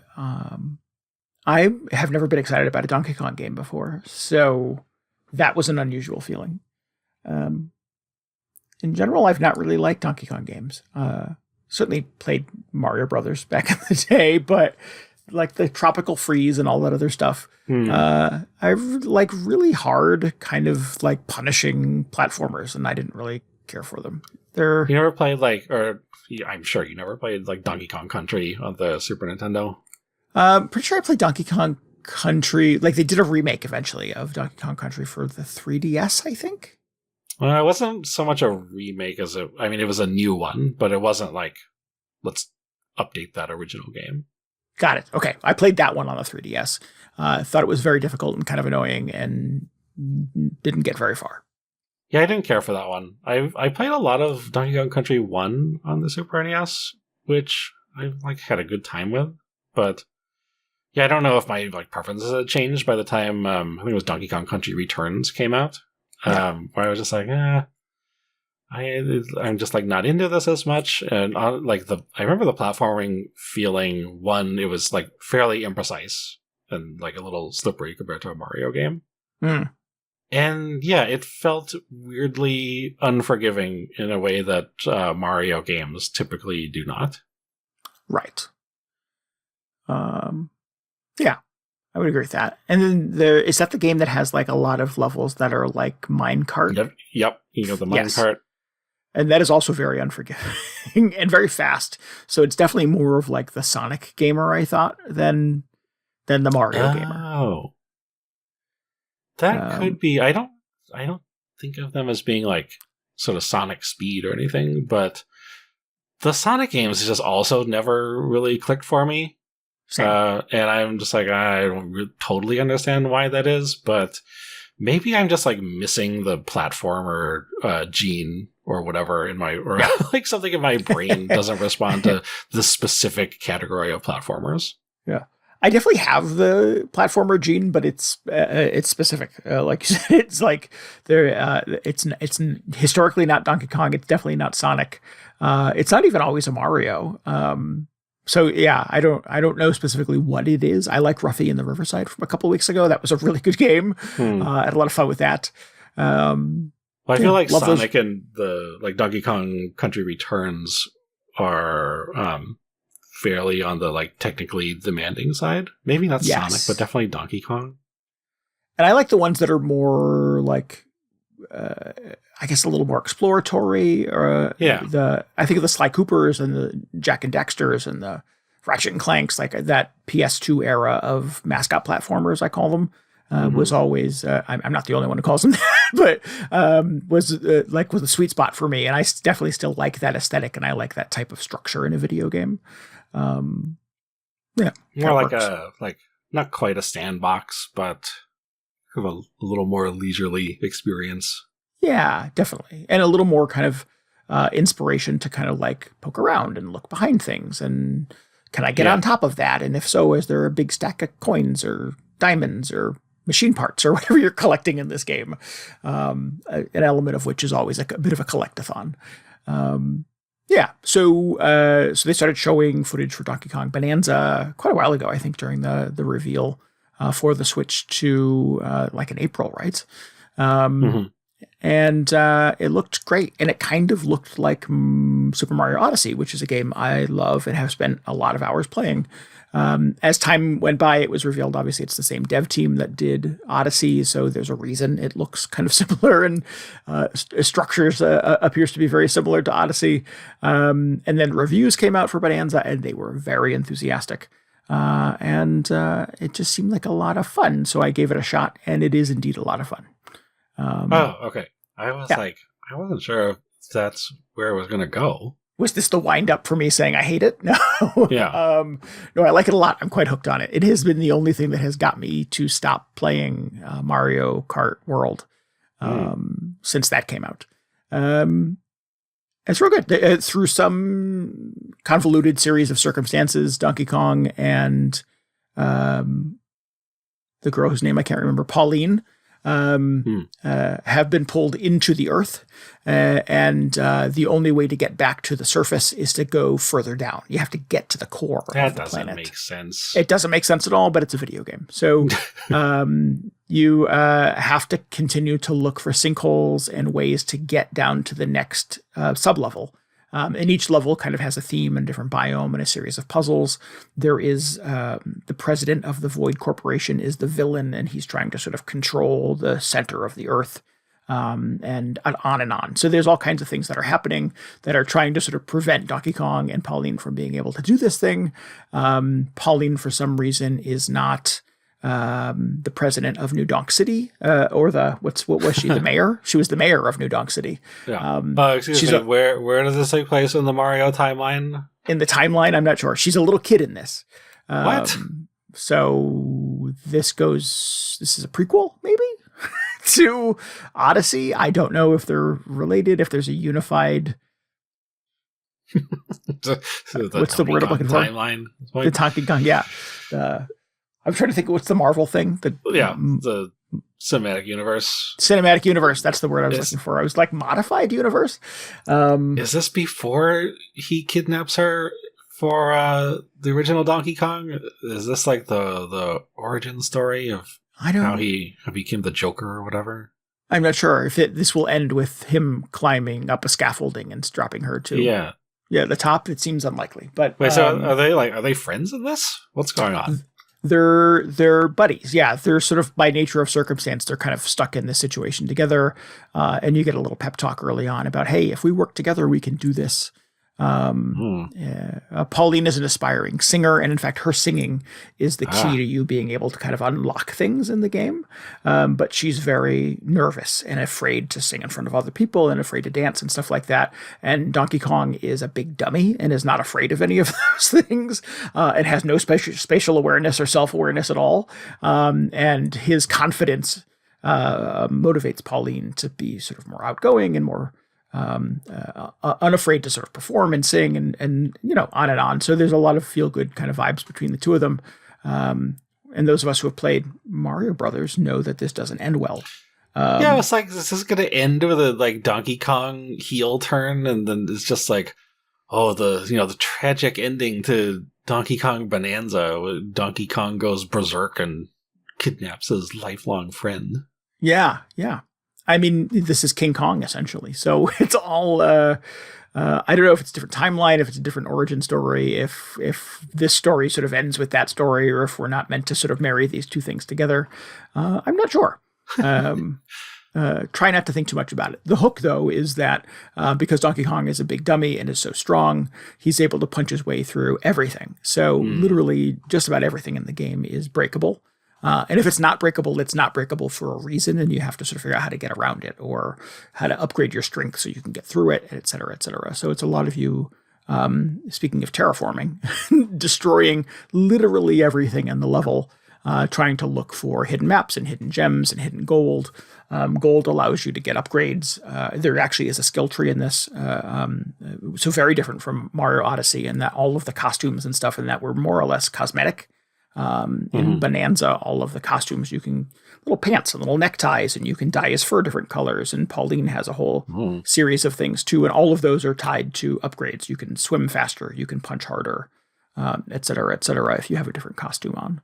have never been excited about a Donkey Kong game before, so that was an unusual feeling. In general, I've not really liked Donkey Kong games. Certainly played Mario Brothers back in the day, but like the Tropical Freeze and all that other stuff. I like really hard kind of like punishing platformers, and I didn't really care for them. You never played I'm sure you never played like Donkey Kong Country on the Super Nintendo. Pretty sure I played Donkey Kong Country. Like they did a remake eventually of Donkey Kong Country for the 3DS, I think. Well, it wasn't so much a remake as it was a new one, but it wasn't like, let's update that original game. Got it. Okay. I played that one on the 3DS. Thought it was very difficult and kind of annoying and didn't get very far. Yeah, I didn't care for that one. I played a lot of Donkey Kong Country 1 on the Super NES, which I had a good time with. But yeah, I don't know if my preferences had changed by the time I think it was Donkey Kong Country Returns came out. Where I was just like, I'm just not into this as much. And I remember the platforming feeling. One, it was fairly imprecise and a little slippery compared to a Mario game. And yeah, it felt weirdly unforgiving in a way that Mario games typically do not. Right. Yeah, I would agree with that. And then is that the game that has a lot of levels that are like minecart? Yep. The minecart. And that is also very unforgiving and very fast. So it's definitely more of the Sonic gamer, I thought, than the Mario gamer. Oh. That could be. I don't think of them as being sort of Sonic Speed or anything, but the Sonic games just also never really clicked for me. And I'm just I don't totally understand why that is, but maybe I'm just missing the platformer gene or whatever in my, or something in my brain doesn't respond to the specific category of platformers. Yeah. I definitely have the platformer gene, but it's specific. Like you said, it's historically not Donkey Kong. It's definitely not Sonic. It's not even always a Mario. So yeah, I don't know specifically what it is. I like Ruffy in the Riverside from a couple of weeks ago. That was a really good game. I had a lot of fun with that. Well, I feel like Sonic and the Donkey Kong Country Returns are fairly on the technically demanding side. Maybe not Sonic, but definitely Donkey Kong. And I like the ones that are more I guess a little more exploratory. I think of the Sly Coopers and the Jack and Dexters and the Ratchet and Clanks, that PS2 era of mascot platformers, I call them. Was always I'm not the only one who calls them that, but was a sweet spot for me, and I definitely still like that aesthetic, and I like that type of structure in a video game. Yeah, more not quite a sandbox, but kind of a little more leisurely experience. Yeah, definitely, and a little more kind of inspiration to kind of poke around and look behind things, and can I get on top of that? And if so, is there a big stack of coins or diamonds or machine parts or whatever you're collecting in this game, an element of which is always a bit of a collectathon. So they started showing footage for Donkey Kong Bananza quite a while ago, I think, during the reveal for the Switch to in April, right? And it looked great. And it kind of looked like Super Mario Odyssey, which is a game I love and have spent a lot of hours playing. As time went by, it was revealed, obviously, it's the same dev team that did Odyssey, so there's a reason it looks kind of similar, and structures appears to be very similar to Odyssey. And then reviews came out for Bonanza, and they were very enthusiastic. And it just seemed like a lot of fun, so I gave it a shot, and it is indeed a lot of fun. Okay. I wasn't sure if that's where it was going to go. Was this the wind up for me saying I hate it? No. Yeah. No, I like it a lot. I'm quite hooked on it. It has been the only thing that has got me to stop playing Mario Kart World since that came out. It's real good. Through some convoluted series of circumstances, Donkey Kong and the girl whose name I can't remember, Pauline, have been pulled into the earth, and the only way to get back to the surface is to go further down. You have to get to the core of the planet. That doesn't make sense. It doesn't make sense at all, but it's a video game. So you have to continue to look for sinkholes and ways to get down to the next sub-level. And each level kind of has a theme and different biome and a series of puzzles. There is the president of the Void Corporation is the villain, and he's trying to sort of control the center of the earth, and on and on. So there's all kinds of things that are happening that are trying to sort of prevent Donkey Kong and Pauline from being able to do this thing. Pauline, for some reason, is not the president of New Donk City, or what was she? The mayor? She was the mayor of New Donk City. Yeah. Excuse me. Where does this take place in the Mario timeline? In the timeline, I'm not sure. She's a little kid in this. What? So this is a prequel, maybe, to Odyssey. I don't know if they're related. If there's a unified. What's the word I'm looking for? Timeline. The Donkey Kong. Yeah. I'm trying to think. What's the Marvel thing? The cinematic universe. Cinematic universe. That's the word I was looking for. I was like modified universe. Is this before he kidnaps her for the original Donkey Kong? Is this like the origin story of how he became the Joker or whatever? I'm not sure if this will end with him climbing up a scaffolding and dropping her to the top. It seems unlikely. But wait, so are they friends in this? What's going on? They're buddies. Yeah, they're sort of by nature of circumstance, they're kind of stuck in this situation together. And you get a little pep talk early on about, hey, if we work together, we can do this. Pauline is an aspiring singer, and in fact, her singing is the key to you being able to kind of unlock things in the game. But she's very nervous and afraid to sing in front of other people and afraid to dance and stuff like that. And Donkey Kong is a big dummy and is not afraid of any of those things. It has no spatial awareness or self-awareness at all. And his confidence motivates Pauline to be sort of more outgoing and more unafraid to sort of perform and sing and on and on. So there's a lot of feel good kind of vibes between the two of them. And those of us who have played Mario Brothers know that this doesn't end well. It's like, this is going to end with a like Donkey Kong heel turn. And then it's just like, the tragic ending to Donkey Kong Bananza. Donkey Kong goes berserk and kidnaps his lifelong friend. Yeah. Yeah. I mean, this is King Kong, essentially. So it's all, I don't know if it's a different timeline, if it's a different origin story, if this story sort of ends with that story, or if we're not meant to sort of marry these two things together. I'm not sure. Try not to think too much about it. The hook, though, is that because Donkey Kong is a big dummy and is so strong, he's able to punch his way through everything. So literally just about everything in the game is breakable. And if it's not breakable for a reason, and you have to sort of figure out how to get around it or how to upgrade your strength so you can get through it, et cetera, et cetera. So it's a lot of you, speaking of terraforming, destroying literally everything in the level, trying to look for hidden maps and hidden gems and hidden gold. Gold allows you to get upgrades. There actually is a skill tree in this. So very different from Mario Odyssey in that all of the costumes and stuff in that were more or less cosmetic. In Bonanza, all of the costumes, you can little pants and little neckties, and you can dye his fur different colors. And Pauline has a whole series of things too. And all of those are tied to upgrades. You can swim faster, you can punch harder, et cetera, if you have a different costume on.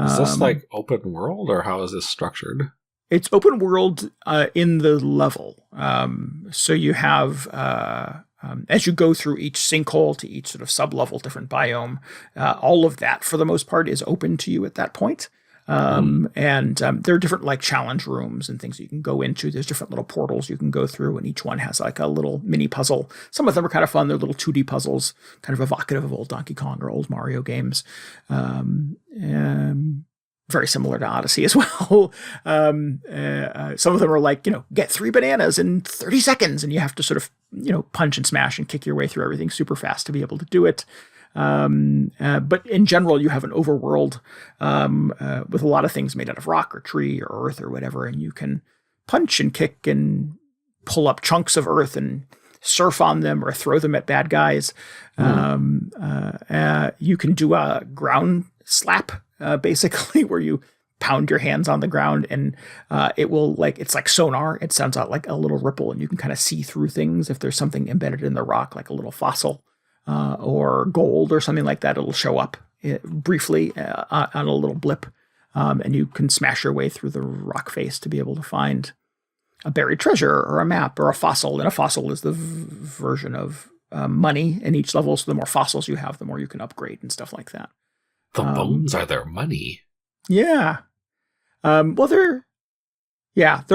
Is this like open world, or how is this structured? It's open world in the level. So you have, as you go through each sinkhole to each sort of sub-level, different biome, all of that, for the most part, is open to you at that point. And there are different like challenge rooms and things you can go into. There's different little portals you can go through, and each one has like a little mini puzzle. Some of them are kind of fun. They're little 2D puzzles, kind of evocative of old Donkey Kong or old Mario games. Very similar to Odyssey as well. Some of them are like, get 3 bananas in 30 seconds, and you have to sort of, punch and smash and kick your way through everything super fast to be able to do it. But in general, you have an overworld with a lot of things made out of rock or tree or earth or whatever, and you can punch and kick and pull up chunks of earth and surf on them or throw them at bad guys. You can do a ground slap, basically, where you pound your hands on the ground and it will it's like sonar. It sounds out like a little ripple, and you can kind of see through things. If there's something embedded in the rock, like a little fossil or gold or something like that, it'll show up briefly on a little blip. And you can smash your way through the rock face to be able to find a buried treasure or a map or a fossil. And a fossil is the version of money in each level. So the more fossils you have, the more you can upgrade and stuff like that. The bones are their money. Yeah. Well, they're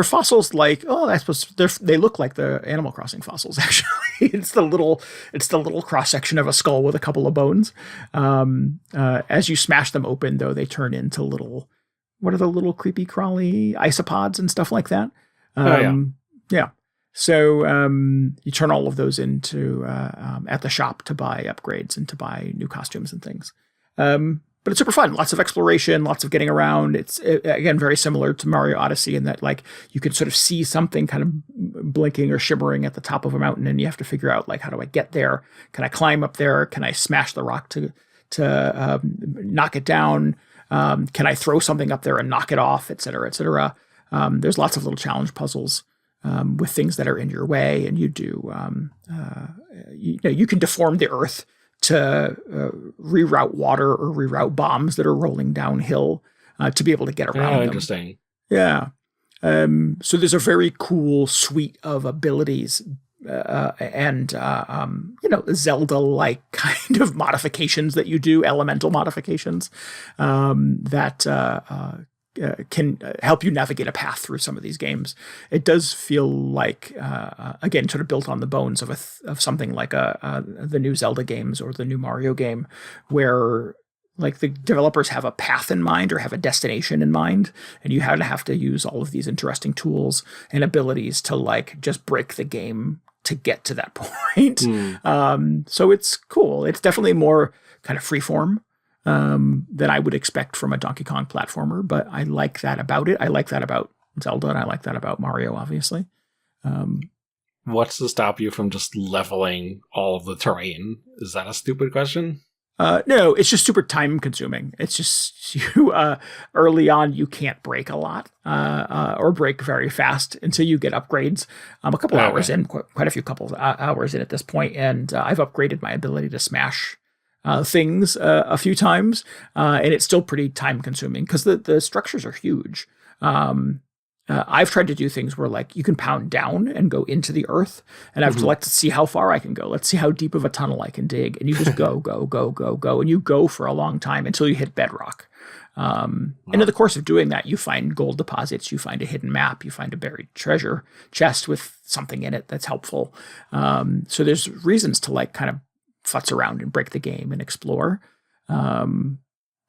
fossils like, I suppose they look like the Animal Crossing fossils, actually. It's the little cross section of a skull with a couple of bones. As you smash them open, though, they turn into what are the little creepy crawly isopods and stuff like that? Yeah. So you turn all of those into at the shop to buy upgrades and to buy new costumes and things. But it's super fun. Lots of exploration, lots of getting around. It's again very similar to Mario Odyssey in that you can sort of see something kind of blinking or shimmering at the top of a mountain, and you have to figure out how do I get there? Can I climb up there? Can I smash the rock to knock it down? Can I throw something up there and knock it off, et cetera, et cetera? There's lots of little challenge puzzles with things that are in your way, and you do you can deform the earth to reroute water or reroute bombs that are rolling downhill to be able to get around them. Interesting. Yeah. So there's a very cool suite of abilities and Zelda-like kind of modifications that you do, elemental modifications that can help you navigate a path through some of these games. It does feel like, again, sort of built on the bones of something like the new Zelda games or the new Mario game, where the developers have a path in mind or have a destination in mind, and you have to use all of these interesting tools and abilities to just break the game to get to that point. So it's cool. It's definitely more kind of freeform than I would expect from a Donkey Kong platformer, but I like that about it. I like that about Zelda, and I like that about Mario, obviously. What's to stop you from just leveling all of the terrain? Is that a stupid question? No, it's just super time consuming. It's just early on, you can't break a lot or break very fast until you get upgrades. A couple hours in, quite a few hours in at this point, and I've upgraded my ability to smash things a few times, and it's still pretty time consuming because the structures are huge. I've tried to do things where you can pound down and go into the earth, and I've to see how far I can go. Let's see how deep of a tunnel I can dig. And you just go, and you go for a long time until you hit bedrock. And in the course of doing that, you find gold deposits, you find a hidden map, you find a buried treasure chest with something in it that's helpful. So there's reasons to kind of futz around and break the game and explore.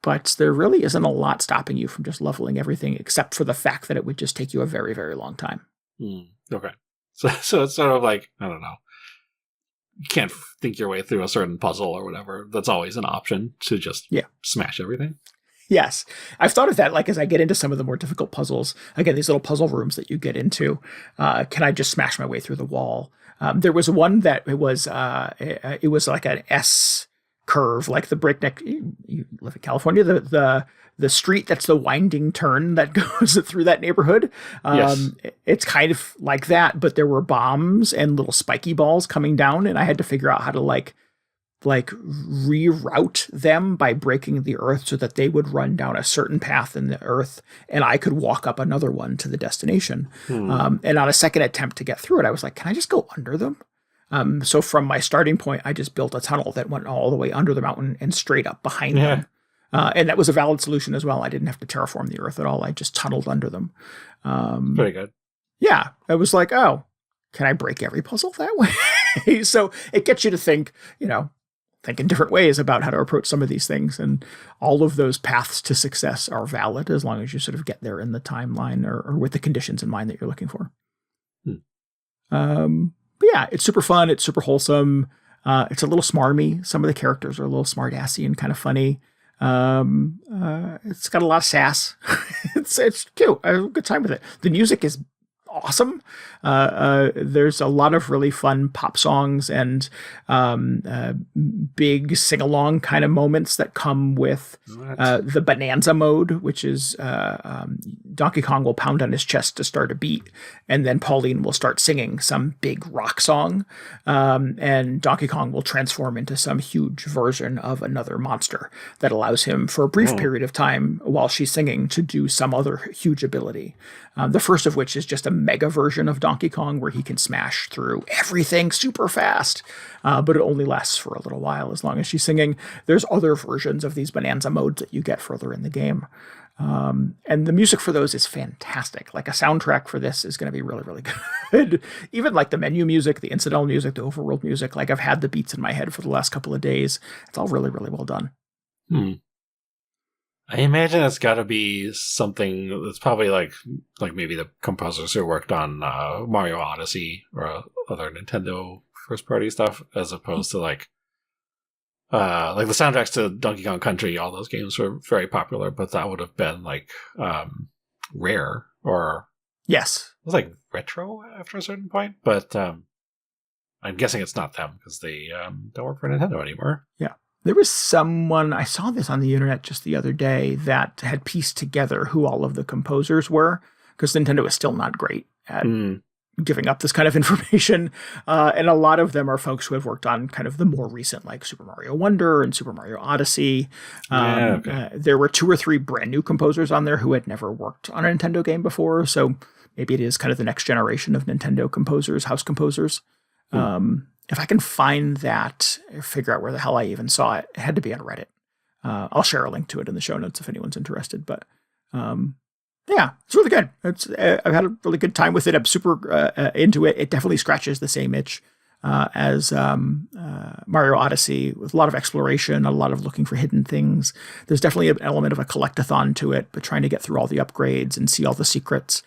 But there really isn't a lot stopping you from just leveling everything, except for the fact that it would just take you a very, very long time. Okay. So it's sort of I don't know. You can't think your way through a certain puzzle or whatever. That's always an option to just smash everything. Yes. I've thought of that, as I get into some of the more difficult puzzles, again, these little puzzle rooms that you get into, can I just smash my way through the wall? There was one that it was like an S curve, like the breakneck. You live in California, the street that's the winding turn that goes through that neighborhood. Yes. It's kind of like that, but there were bombs and little spiky balls coming down, and I had to figure out how to like reroute them by breaking the earth so that they would run down a certain path in the earth and I could walk up another one to the destination. And on a second attempt to get through it, I was like, can I just go under them? So from my starting point, I just built a tunnel that went all the way under the mountain and straight up behind them. And that was a valid solution as well. I didn't have to terraform the earth at all. I just tunneled under them. Pretty good. Yeah. I was like, oh, can I break every puzzle that way? So it gets you to think, think in different ways about how to approach some of these things. And all of those paths to success are valid as long as you sort of get there in the timeline or with the conditions in mind that you're looking for. But yeah, it's super fun. It's super wholesome. It's a little smarmy. Some of the characters are a little smart-assy and kind of funny. It's got a lot of sass. It's cute. I have a good time with it. The music is awesome. There's a lot of really fun pop songs and big sing-along kind of moments that come with the Bananza mode, which is Donkey Kong will pound on his chest to start a beat, and then Pauline will start singing some big rock song, and Donkey Kong will transform into some huge version of another monster that allows him for a brief period of time while she's singing to do some other huge ability. The first of which is just a mega version of Donkey Kong where he can smash through everything super fast, but it only lasts for a little while as long as she's singing. There's other versions of these Bananza modes that you get further in the game. And the music for those is fantastic. Like a soundtrack for this is going to be really, really good. Even like the menu music, the incidental music, the overworld music, like I've had the beats in my head for the last couple of days. It's all really, really well done. I imagine it's got to be something that's probably like maybe the composers who worked on Mario Odyssey or other Nintendo first-party stuff, as opposed to like the soundtracks to Donkey Kong Country. All those games were very popular, but that would have been like Rare or yes, it was like retro after a certain point. But I'm guessing it's not them because they don't work for Nintendo anymore. Yeah. There was someone, I saw this on the internet just the other day, that had pieced together who all of the composers were, because Nintendo is still not great at giving up this kind of information. And a lot of them are folks who have worked on kind of the more recent, like Super Mario Wonder and Super Mario Odyssey. There were 2 or 3 brand new composers on there who had never worked on a Nintendo game before. So maybe it is kind of the next generation of Nintendo composers, house composers. If I can find that, or figure out where the hell I even saw it, it had to be on Reddit. I'll share a link to it in the show notes if anyone's interested. But yeah, it's really good. I've had a really good time with it. I'm super into it. It definitely scratches the same itch as Mario Odyssey, with a lot of exploration, a lot of looking for hidden things. There's definitely an element of a collectathon to it, but trying to get through all the upgrades and see all the secrets.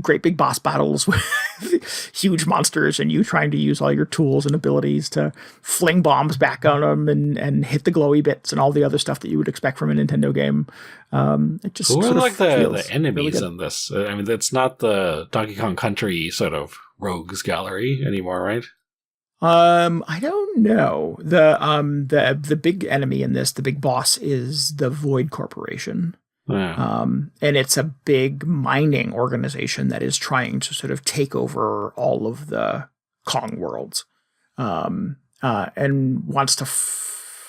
Great big boss battles with huge monsters and you trying to use all your tools and abilities to fling bombs back on them and hit the glowy bits and all the other stuff that you would expect from a Nintendo game. It just who are like the really enemies in this? I mean, it's not the Donkey Kong Country sort of rogues gallery anymore, right? I don't know. The big enemy in this, the big boss, is the Void Corporation. Yeah. And it's a big mining organization that is trying to sort of take over all of the Kong worlds, and wants to,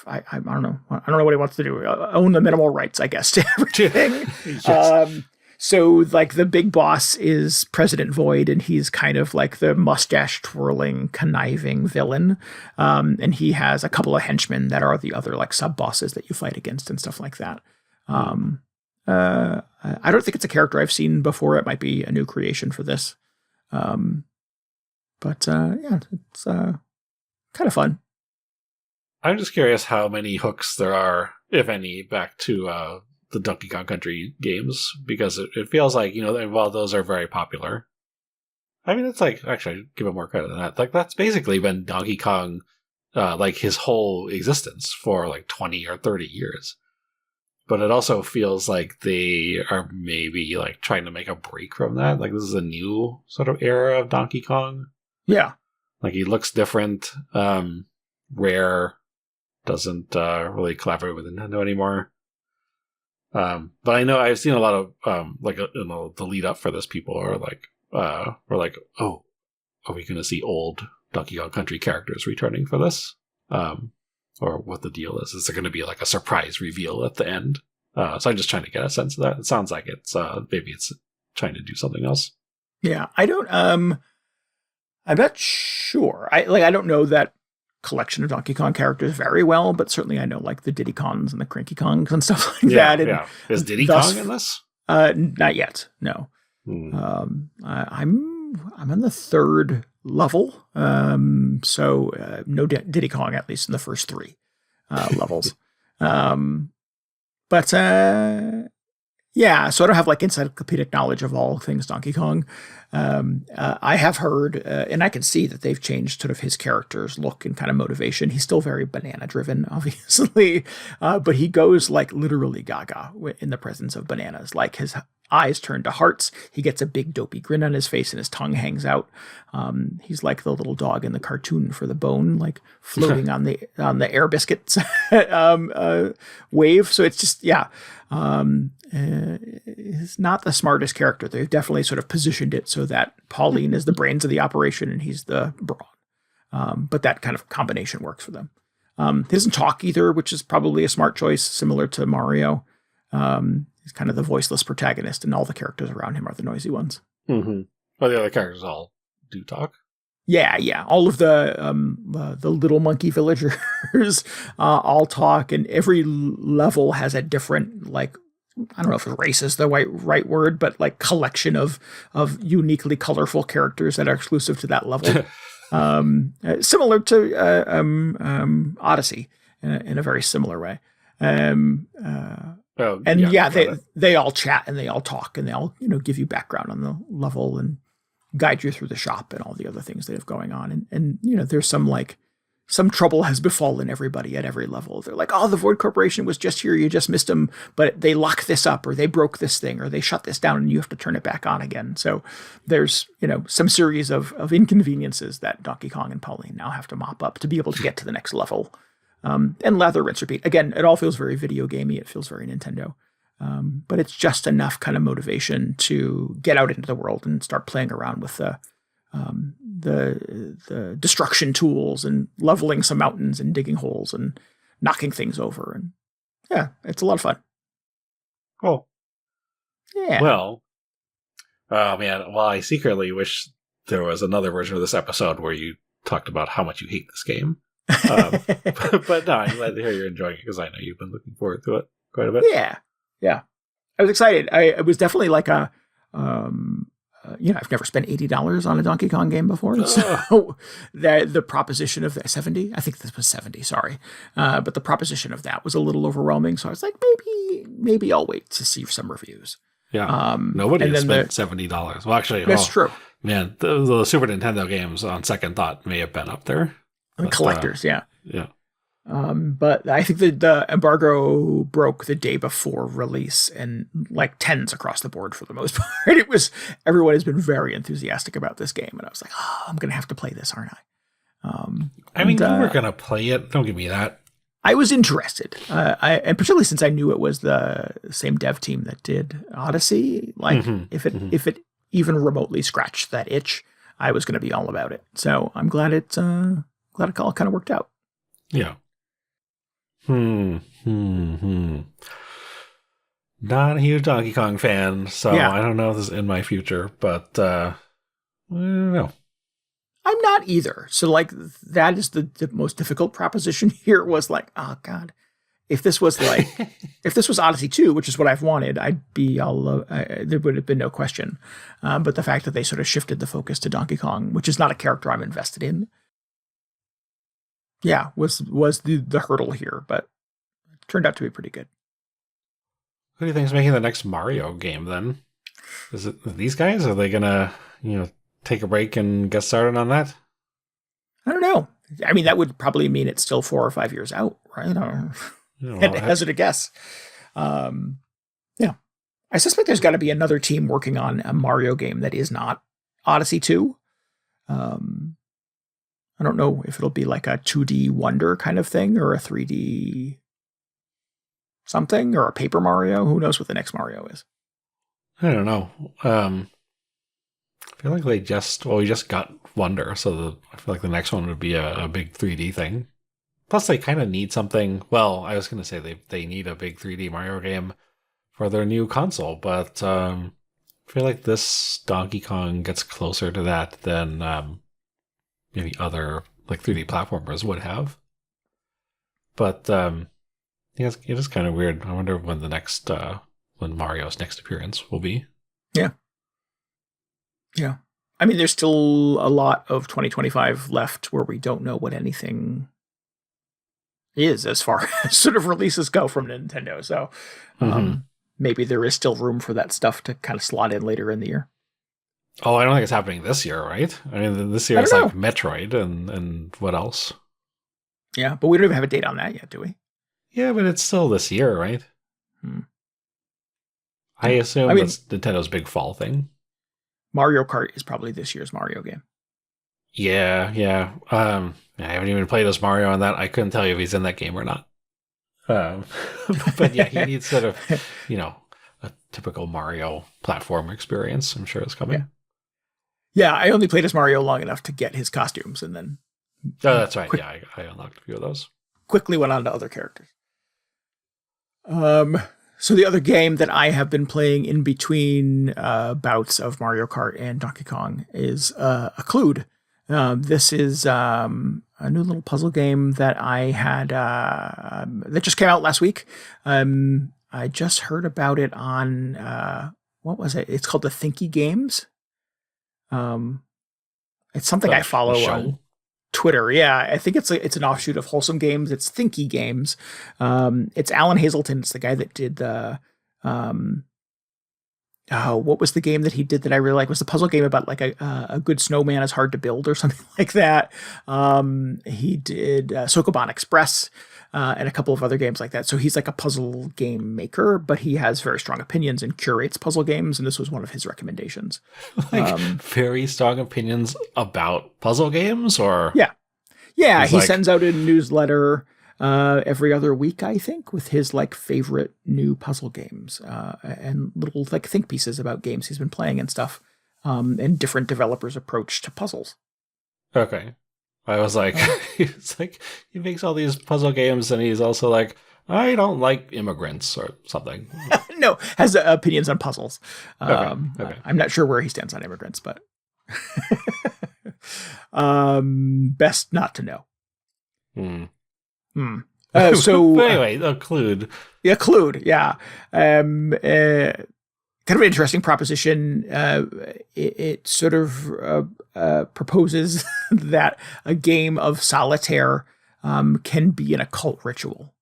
I don't know what he wants to do. Own the minimal rights, I guess, to everything. Yes. So like the big boss is President Void, and he's kind of like the mustache twirling, conniving villain. And he has a couple of henchmen that are the other like sub bosses that you fight against and stuff like that. I don't think it's a character I've seen before. It might be a new creation for this. But yeah, it's kind of fun. I'm just curious how many hooks there are, if any, back to the Donkey Kong Country games, because it feels like, while those are very popular, I mean, it's like, actually, give it more credit than that. Like, that's basically been Donkey Kong, like his whole existence for like 20 or 30 years. But it also feels like they are maybe like trying to make a break from that. Like this is a new sort of era of Donkey Kong. Yeah. Like he looks different. Rare doesn't really collaborate with Nintendo anymore. But I know I've seen a lot of the lead up for this. People are like, oh, are we going to see old Donkey Kong Country characters returning for this? or what the deal is. Is it going to be like a surprise reveal at the end? So I'm just trying to get a sense of that. It sounds like it's maybe it's trying to do something else. Yeah, I don't. I'm not sure. I don't know that collection of Donkey Kong characters very well, but certainly I know like the Diddy Kongs and the Cranky Kongs and stuff like that. And is Diddy Kong in this? Not yet. No. I'm on the 3rd level. So no Diddy Kong, at least in the first 3 levels. But yeah, so I don't have like encyclopedic knowledge of all things Donkey Kong. I have heard, and I can see that they've changed sort of his character's look and kind of motivation. He's still very banana driven, obviously, but he goes like literally gaga in the presence of bananas. Like his eyes turn to hearts. He gets a big dopey grin on his face and his tongue hangs out. He's like the little dog in the cartoon for the bone, like floating on the air biscuits wave. So it's just, yeah. He's not the smartest character. They've definitely sort of positioned it so that Pauline is the brains of the operation and he's the brawn. But that kind of combination works for them. He doesn't talk either, which is probably a smart choice, similar to Mario. He's kind of the voiceless protagonist, and all the characters around him are the noisy ones. Mm-hmm. Well, the other characters all do talk. Yeah. All of the little monkey villagers all talk, and every level has a different, like, I don't know if race is the right word, but like collection of uniquely colorful characters that are exclusive to that level. Similar to Odyssey in a very similar way. They all chat and they all talk and they all give you background on the level and guide you through the shop and all the other things they have going on. And there's some trouble has befallen everybody at every level. They're like, oh, the Void Corporation was just here. You just missed them, but they locked this up or they broke this thing or they shut this down and you have to turn it back on again. So there's, some series of inconveniences that Donkey Kong and Pauline now have to mop up to be able to get to the next level. And lather, rinse, repeat. Again, it all feels very video gamey. It feels very Nintendo. But it's just enough kind of motivation to get out into the world and start playing around with the destruction tools and leveling some mountains and digging holes and knocking things over. And yeah, it's a lot of fun. Cool. Yeah. Well, oh man, well, I secretly wish there was another version of this episode where you talked about how much you hate this game. But no, I'm glad to hear you're enjoying it because I know you've been looking forward to it quite a bit. Yeah. I was excited. It was definitely like a, I've never spent $80 on a Donkey Kong game before. Oh. So the proposition of 70, I think this was 70, sorry. But the proposition of that was a little overwhelming. So I was like, maybe I'll wait to see some reviews. Yeah. Nobody has spent $70. Well, actually, that's true. Man, the Super Nintendo games on second thought may have been up there. But, collectors, yeah. Yeah. But I think the embargo broke the day before release and like tens across the board for the most part. Everyone has been very enthusiastic about this game. And I was like, I'm going to have to play this, aren't I? You were going to play it. Don't give me that. I was interested. And particularly since I knew it was the same dev team that did Odyssey. Like if it even remotely scratched that itch, I was going to be all about it. So I'm glad it all kind of worked out. Yeah. Not a huge Donkey Kong fan, so yeah. I don't know if this is in my future, but I don't know. I'm not either. So like that is the most difficult proposition here was like, oh God, if this was Odyssey 2, which is what I've wanted, I'd be there would have been no question. But the fact that they sort of shifted the focus to Donkey Kong, which is not a character I'm invested in, yeah, was the hurdle here, but it turned out to be pretty good. Who do you think is making the next Mario game then? Is it these guys? Are they gonna, take a break and get started on that? I don't know. I mean, that would probably mean it's still 4 or 5 years out, right? Or hazard a guess. Yeah. I suspect there's got to be another team working on a Mario game that is not Odyssey 2. I don't know if it'll be like a 2D Wonder kind of thing or a 3D something or a Paper Mario. Who knows what the next Mario is? I don't know. I feel like we just got Wonder, so I feel like the next one would be a big 3D thing. Plus, they kind of need something. Well, I was going to say they need a big 3D Mario game for their new console, but I feel like this Donkey Kong gets closer to that than maybe other like 3D platformers would have. But yeah, it is kind of weird. I wonder when when Mario's next appearance will be. Yeah. Yeah. I mean, there's still a lot of 2025 left where we don't know what anything is as far as sort of releases go from Nintendo. So maybe there is still room for that stuff to kind of slot in later in the year. Oh, I don't think it's happening this year, right? I mean, this year it's like Metroid and what else? Yeah, but we don't even have a date on that yet, do we? Yeah, but it's still this year, right? I assume that's Nintendo's big fall thing. Mario Kart is probably this year's Mario game. Yeah. I haven't even played as Mario on that. I couldn't tell you if he's in that game or not. But yeah, he needs sort of, a typical Mario platform experience. I'm sure it's coming. Yeah, I only played as Mario long enough to get his costumes, and then... Oh, that's right. Yeah, I unlocked a few of those. Quickly went on to other characters. So the other game that I have been playing in between bouts of Mario Kart and Donkey Kong is Occlude. This is a new little puzzle game that I had that just came out last week. I just heard about it on what was it? It's called the Thinky Games. It's something I follow on Twitter. Yeah, I think it's an offshoot of Wholesome Games. It's Thinky Games. It's Alan Hazelton. It's the guy that did the what was the game that he did that I really like? It was the puzzle game about like a good snowman is hard to build or something like that. He did Sokoban Express and a couple of other games like that. So he's like a puzzle game maker, but he has very strong opinions and curates puzzle games. And this was one of his recommendations. Very strong opinions about puzzle games, or yeah. He sends out a newsletter every other week, I think, with his like favorite new puzzle games and little like think pieces about games he's been playing and stuff, and different developers' approach to puzzles. Okay. I was like, it's like he makes all these puzzle games, and he's also like, I don't like immigrants or something. No, has opinions on puzzles. Okay. I'm not sure where he stands on immigrants, but best not to know. So anyway, Occlude. Yeah, Occlude. Yeah. Kind of an interesting proposition. It sort of proposes that a game of solitaire can be an occult ritual.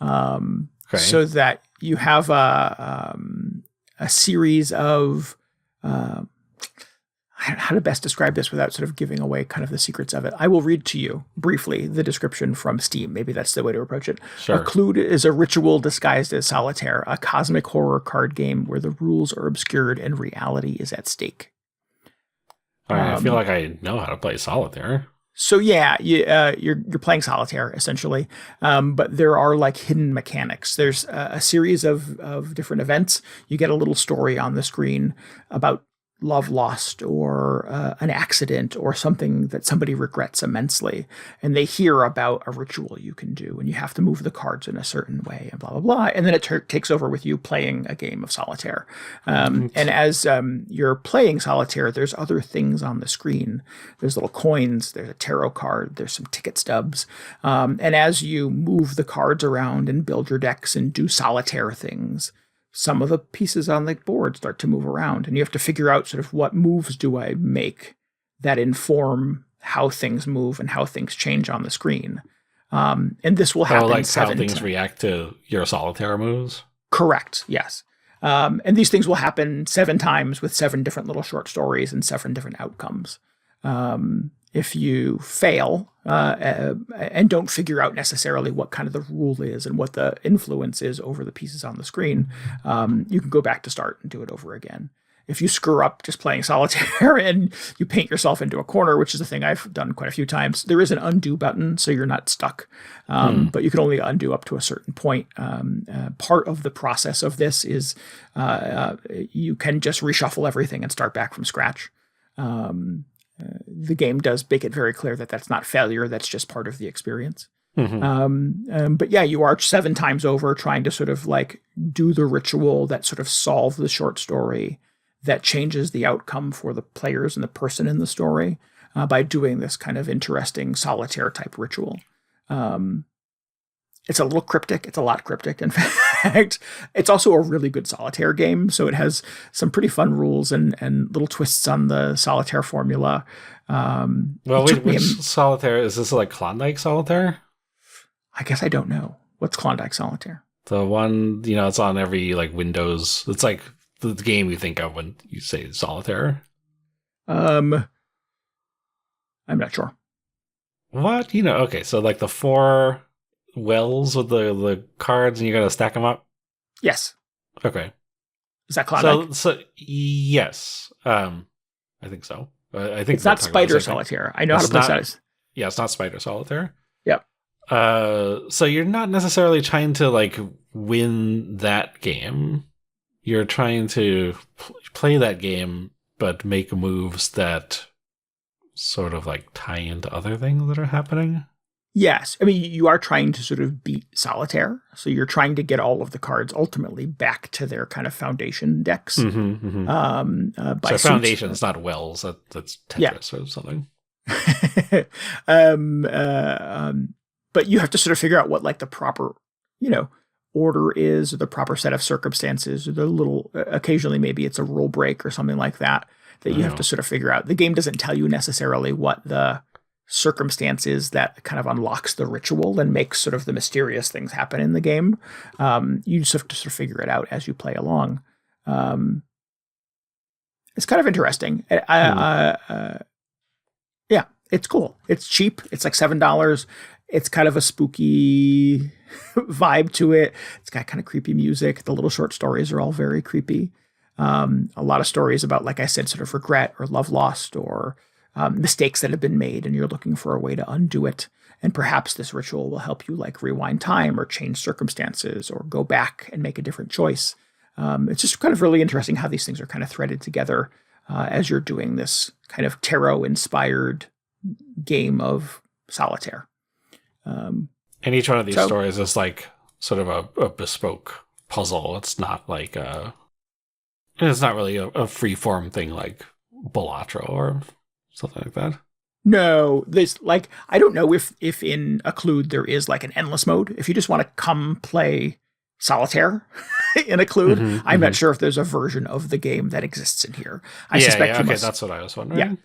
So that you have a series of how to best describe this without sort of giving away kind of the secrets of it. I will read to you briefly the description from Steam. Maybe that's the way to approach it. Sure. Occlude is a ritual disguised as solitaire, a cosmic horror card game where the rules are obscured and reality is at stake. I feel like I know how to play solitaire. So yeah, you're playing solitaire essentially, but there are like hidden mechanics. There's a series of different events. You get a little story on the screen about love lost or an accident or something that somebody regrets immensely, and they hear about a ritual you can do, and you have to move the cards in a certain way and blah blah blah, and then it takes over with you playing a game of solitaire. And as you're playing solitaire, there's other things on the screen. There's little coins, there's a tarot card, there's some ticket stubs, and as you move the cards around and build your decks and do solitaire things, some of the pieces on the board start to move around, and you have to figure out sort of what moves do I make that inform how things move and how things change on the screen. And this will happen. Like how things react to your solitaire moves? Correct. Yes. And these things will happen 7 times with 7 different little short stories and 7 different outcomes. If you fail and don't figure out necessarily what kind of the rule is and what the influence is over the pieces on the screen, you can go back to start and do it over again. If you screw up just playing solitaire and you paint yourself into a corner, which is a thing I've done quite a few times, there is an undo button, so you're not stuck. But you can only undo up to a certain point. Part of the process of this is you can just reshuffle everything and start back from scratch. The game does make it very clear that that's not failure. That's just part of the experience. But yeah, you are 7 times over trying to sort of like do the ritual that sort of solve the short story that changes the outcome for the players and the person in the story by doing this kind of interesting solitaire type ritual. It's a little cryptic. It's a lot cryptic. In fact, it's also a really good solitaire game. So it has some pretty fun rules and little twists on the solitaire formula. Which solitaire? Is this like Klondike Solitaire? I guess I don't know. What's Klondike Solitaire? The one, it's on every like Windows. It's like the game you think of when you say solitaire. I'm not sure. What? Okay, so like the 4 wells with the cards and you gotta stack them up? Yes. Okay. Is that Klondike? So yes. I think so. I think it's not Spider Solitaire. I know how to play that. Yeah, it's not Spider Solitaire. Yep. So you're not necessarily trying to like win that game. You're trying to play that game, but make moves that sort of like tie into other things that are happening. Yes. I mean, you are trying to sort of beat solitaire. So you're trying to get all of the cards ultimately back to their kind of foundation decks. So foundation is not wells. That's Tetris or something. But you have to sort of figure out what like the proper, order is, or the proper set of circumstances, or the little, occasionally maybe it's a rule break or something like that you have to sort of figure out. The game doesn't tell you necessarily what the circumstance is that kind of unlocks the ritual and makes sort of the mysterious things happen in the game. You just have to sort of figure it out as you play along. It's kind of interesting. Yeah, it's cool. It's cheap. It's like $7. It's kind of a spooky vibe to it. It's got kind of creepy music. The little short stories are all very creepy. A lot of stories about, like I said, sort of regret or love lost or mistakes that have been made, and you're looking for a way to undo it. And perhaps this ritual will help you like rewind time or change circumstances or go back and make a different choice. It's just kind of really interesting how these things are kind of threaded together as you're doing this kind of tarot-inspired game of solitaire. And each one of these stories is like sort of a bespoke puzzle. It's not like it's not really a free-form thing like Balatro or something like that. No, there's like, I don't know if in Occlude there is like an endless mode. If you just want to come play solitaire in Occlude, I'm not sure if there's a version of the game that exists in here. I suspect you must. That's what I was wondering. Yeah.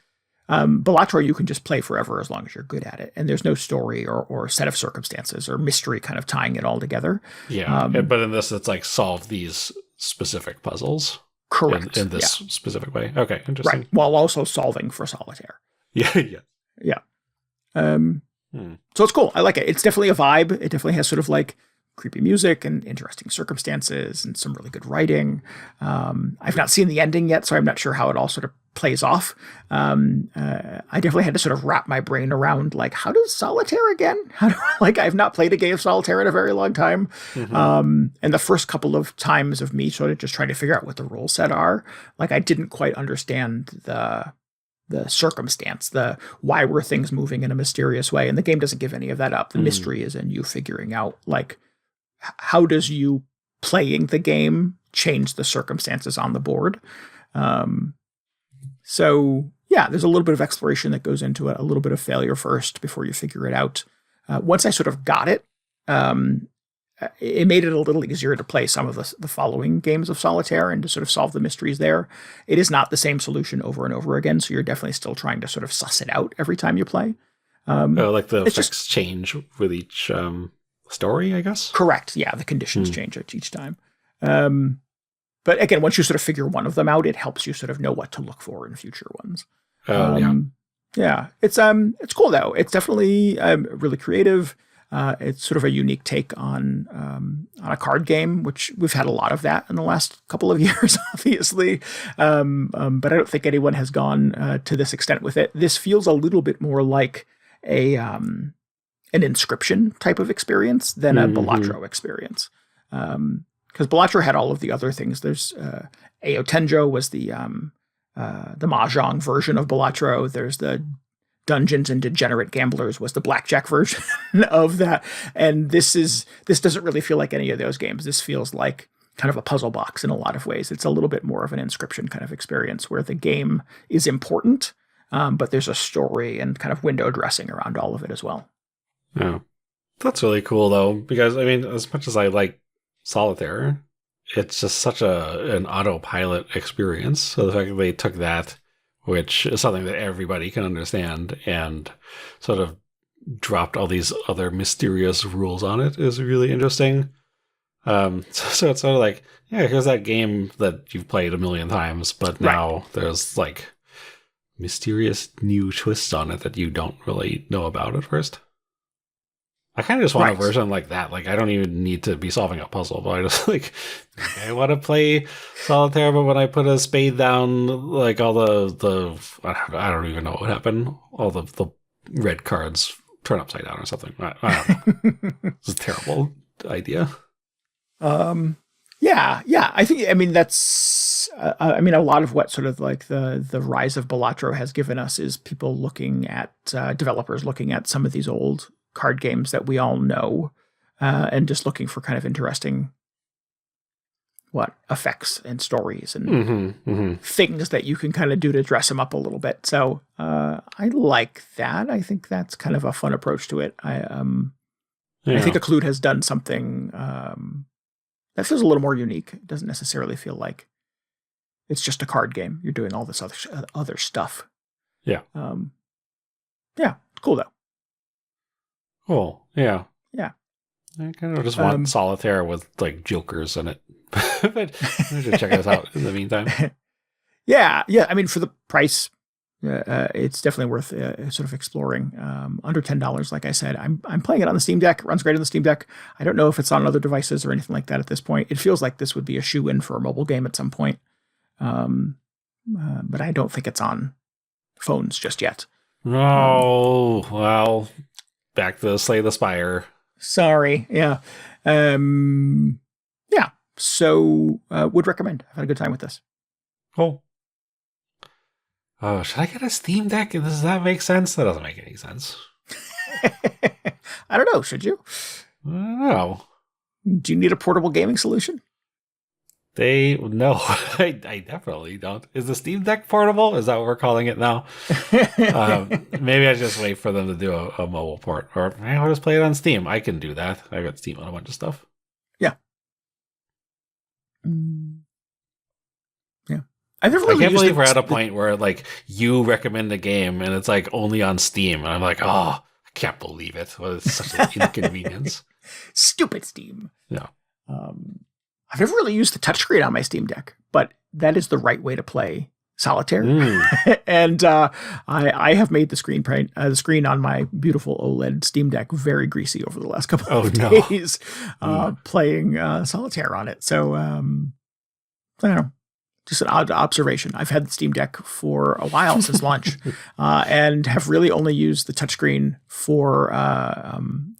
Balatro, you can just play forever as long as you're good at it. And there's no story or set of circumstances or mystery kind of tying it all together. Yeah. But in this, it's like solve these specific puzzles. Correct. In this specific way. Okay, interesting. Right, while also solving for solitaire. Yeah. So it's cool. I like it. It's definitely a vibe. It definitely has sort of like creepy music and interesting circumstances and some really good writing. I've not seen the ending yet, so I'm not sure how it all sort of plays off. I definitely had to sort of wrap my brain around like, how does solitaire again? I've not played a game of solitaire in a very long time. And the first couple of times of me sort of just trying to figure out what the rule set are, like I didn't quite understand the circumstance, why were things moving in a mysterious way. And the game doesn't give any of that up. The mystery is in you figuring out like, how does you playing the game change the circumstances on the board? So yeah, there's a little bit of exploration that goes into it, a little bit of failure first before you figure it out. Once I sort of got it, it made it a little easier to play some of the following games of solitaire and to sort of solve the mysteries there. It is not the same solution over and over again, so you're definitely still trying to sort of suss it out every time you play. Like the effects change with each story, I guess? Correct. Yeah, the conditions change each time. But again, once you sort of figure one of them out, it helps you sort of know what to look for in future ones. Yeah, it's cool though. It's definitely really creative. It's sort of a unique take on a card game, which we've had a lot of that in the last couple of years, obviously. But I don't think anyone has gone to this extent with it. This feels a little bit more like an Inscription type of experience than a Balatro experience. Because Balatro had all of the other things. There's Ao Tenjo was the Mahjong version of Balatro. There's the Dungeons and Degenerate Gamblers was the blackjack version of that. And this doesn't really feel like any of those games. This feels like kind of a puzzle box in a lot of ways. It's a little bit more of an Inscription kind of experience where the game is important, but there's a story and kind of window dressing around all of it as well. Yeah. That's really cool, though, because, I mean, as much as I like Solitaire, it's just such an autopilot experience. So the fact that they took that, which is something that everybody can understand, and sort of dropped all these other mysterious rules on it is really interesting. So it's sort of like, yeah, here's that game that you've played a million times, but now there's like mysterious new twists on it that you don't really know about at first. I kind of just want a version like that. Like, I don't even need to be solving a puzzle, but I just like, I want to play Solitaire, but when I put a spade down, like all the I don't even know what happened. All the red cards turn upside down or something. I don't know. It's a terrible idea. Yeah. I mean, that's, a lot of what sort of like the rise of Balatro has given us is people looking at, developers looking at some of these old card games that we all know, and just looking for kind of interesting effects and stories and things that you can kind of do to dress them up a little bit. So I like that. I think that's kind of a fun approach to it. I think Occlude has done something that feels a little more unique. It doesn't necessarily feel like it's just a card game. You're doing all this other stuff. Yeah. Yeah, it's cool though. Cool. Yeah. Yeah. I kind of just want Solitaire with like jokers in it. But I should check this out in the meantime. Yeah. I mean, for the price, it's definitely worth sort of exploring. Under $10, like I said. I'm playing it on the Steam Deck. It runs great on the Steam Deck. I don't know if it's on other devices or anything like that at this point. It feels like this would be a shoe-in for a mobile game at some point. But I don't think it's on phones just yet. Oh, well, back to Slay the Spire. Sorry. Yeah. Yeah. So would recommend. I've had a good time with this. Cool. Oh, should I get a Steam Deck? Does that make sense? That doesn't make any sense. I don't know. Should you? I don't know. Do you need a portable gaming solution? No, I definitely don't. Is the Steam Deck portable? Is that what we're calling it now? Maybe I just wait for them to do a mobile port, or I'll just play it on Steam. I can do that. I got Steam on a bunch of stuff. Yeah. Yeah. I can't believe we're at a point where like you recommend a game and it's like only on Steam, and I'm like, oh, I can't believe it. Well, it's such an inconvenience. Stupid Steam. Yeah. I've never really used the touchscreen on my Steam Deck, but that is the right way to play Solitaire. And I have made the screen on my beautiful OLED Steam Deck very greasy over the last couple of days playing Solitaire on it. So I don't know. Just an odd observation. I've had the Steam Deck for a while since launch, and have really only used the touchscreen for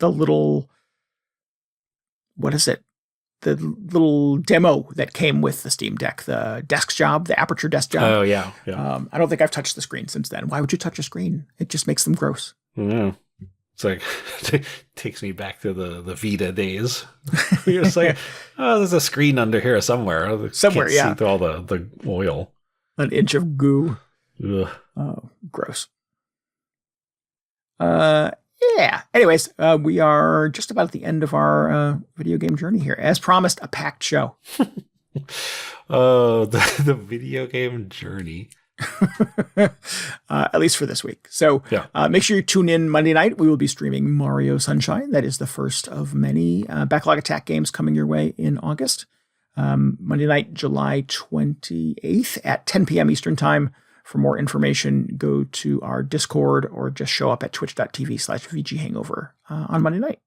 the little, what is it? The little demo that came with the Steam Deck, the desk job, the Aperture desk job. Oh, yeah. I don't think I've touched the screen since then. Why would you touch a screen? It just makes them gross. Yeah. It's like, it takes me back to the Vita days. You're just like, oh, there's a screen under here somewhere. Somewhere, see through all the oil. An inch of goo. Ugh. Oh, gross. Yeah. Anyways, we are just about at the end of our video game journey here. As promised, a packed show. Oh, the video game journey. At least for this week. So make sure you tune in Monday night. We will be streaming Mario Sunshine. That is the first of many Backlog Attack games coming your way in August. Monday night, July 28th at 10 p.m. Eastern Time. For more information, go to our Discord or just show up at twitch.tv/VGHangover on Monday night.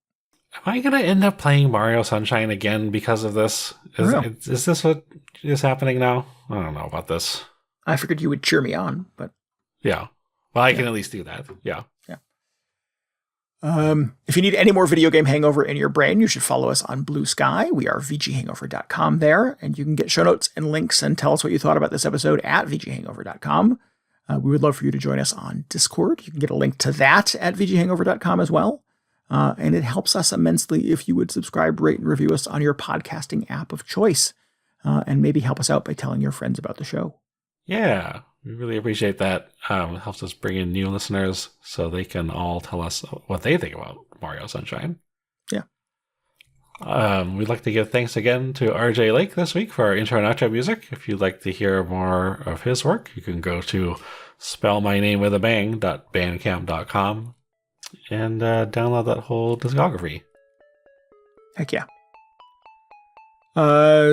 Am I going to end up playing Mario Sunshine again because of this? Is this what is happening now? I don't know about this. I figured you would cheer me on, but... Yeah. Well, I can at least do that. Yeah. If you need any more video game hangover in your brain, you should follow us on Blue Sky. We are VGHangover.com there, and you can get show notes and links and tell us what you thought about this episode at VGHangover.com. We would love for you to join us on Discord. You can get a link to that at VGHangover.com as well. And it helps us immensely if you would subscribe, rate, and review us on your podcasting app of choice. And maybe help us out by telling your friends about the show. Yeah, we really appreciate that. It helps us bring in new listeners so they can all tell us what they think about Mario Sunshine. Yeah. We'd like to give thanks again to RJ Lake this week for our intro and outro music. If you'd like to hear more of his work, you can go to spellmynamewithabang.bandcamp.com and download that whole discography. Heck yeah.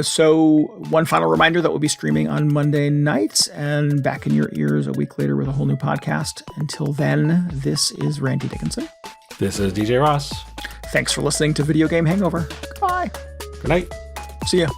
So one final reminder that we'll be streaming on Monday nights and back in your ears a week later with a whole new podcast. Until then, this is Randy Dickinson. This is DJ Ross. Thanks for listening to Video Game Hangover. Goodbye. Good night. See ya.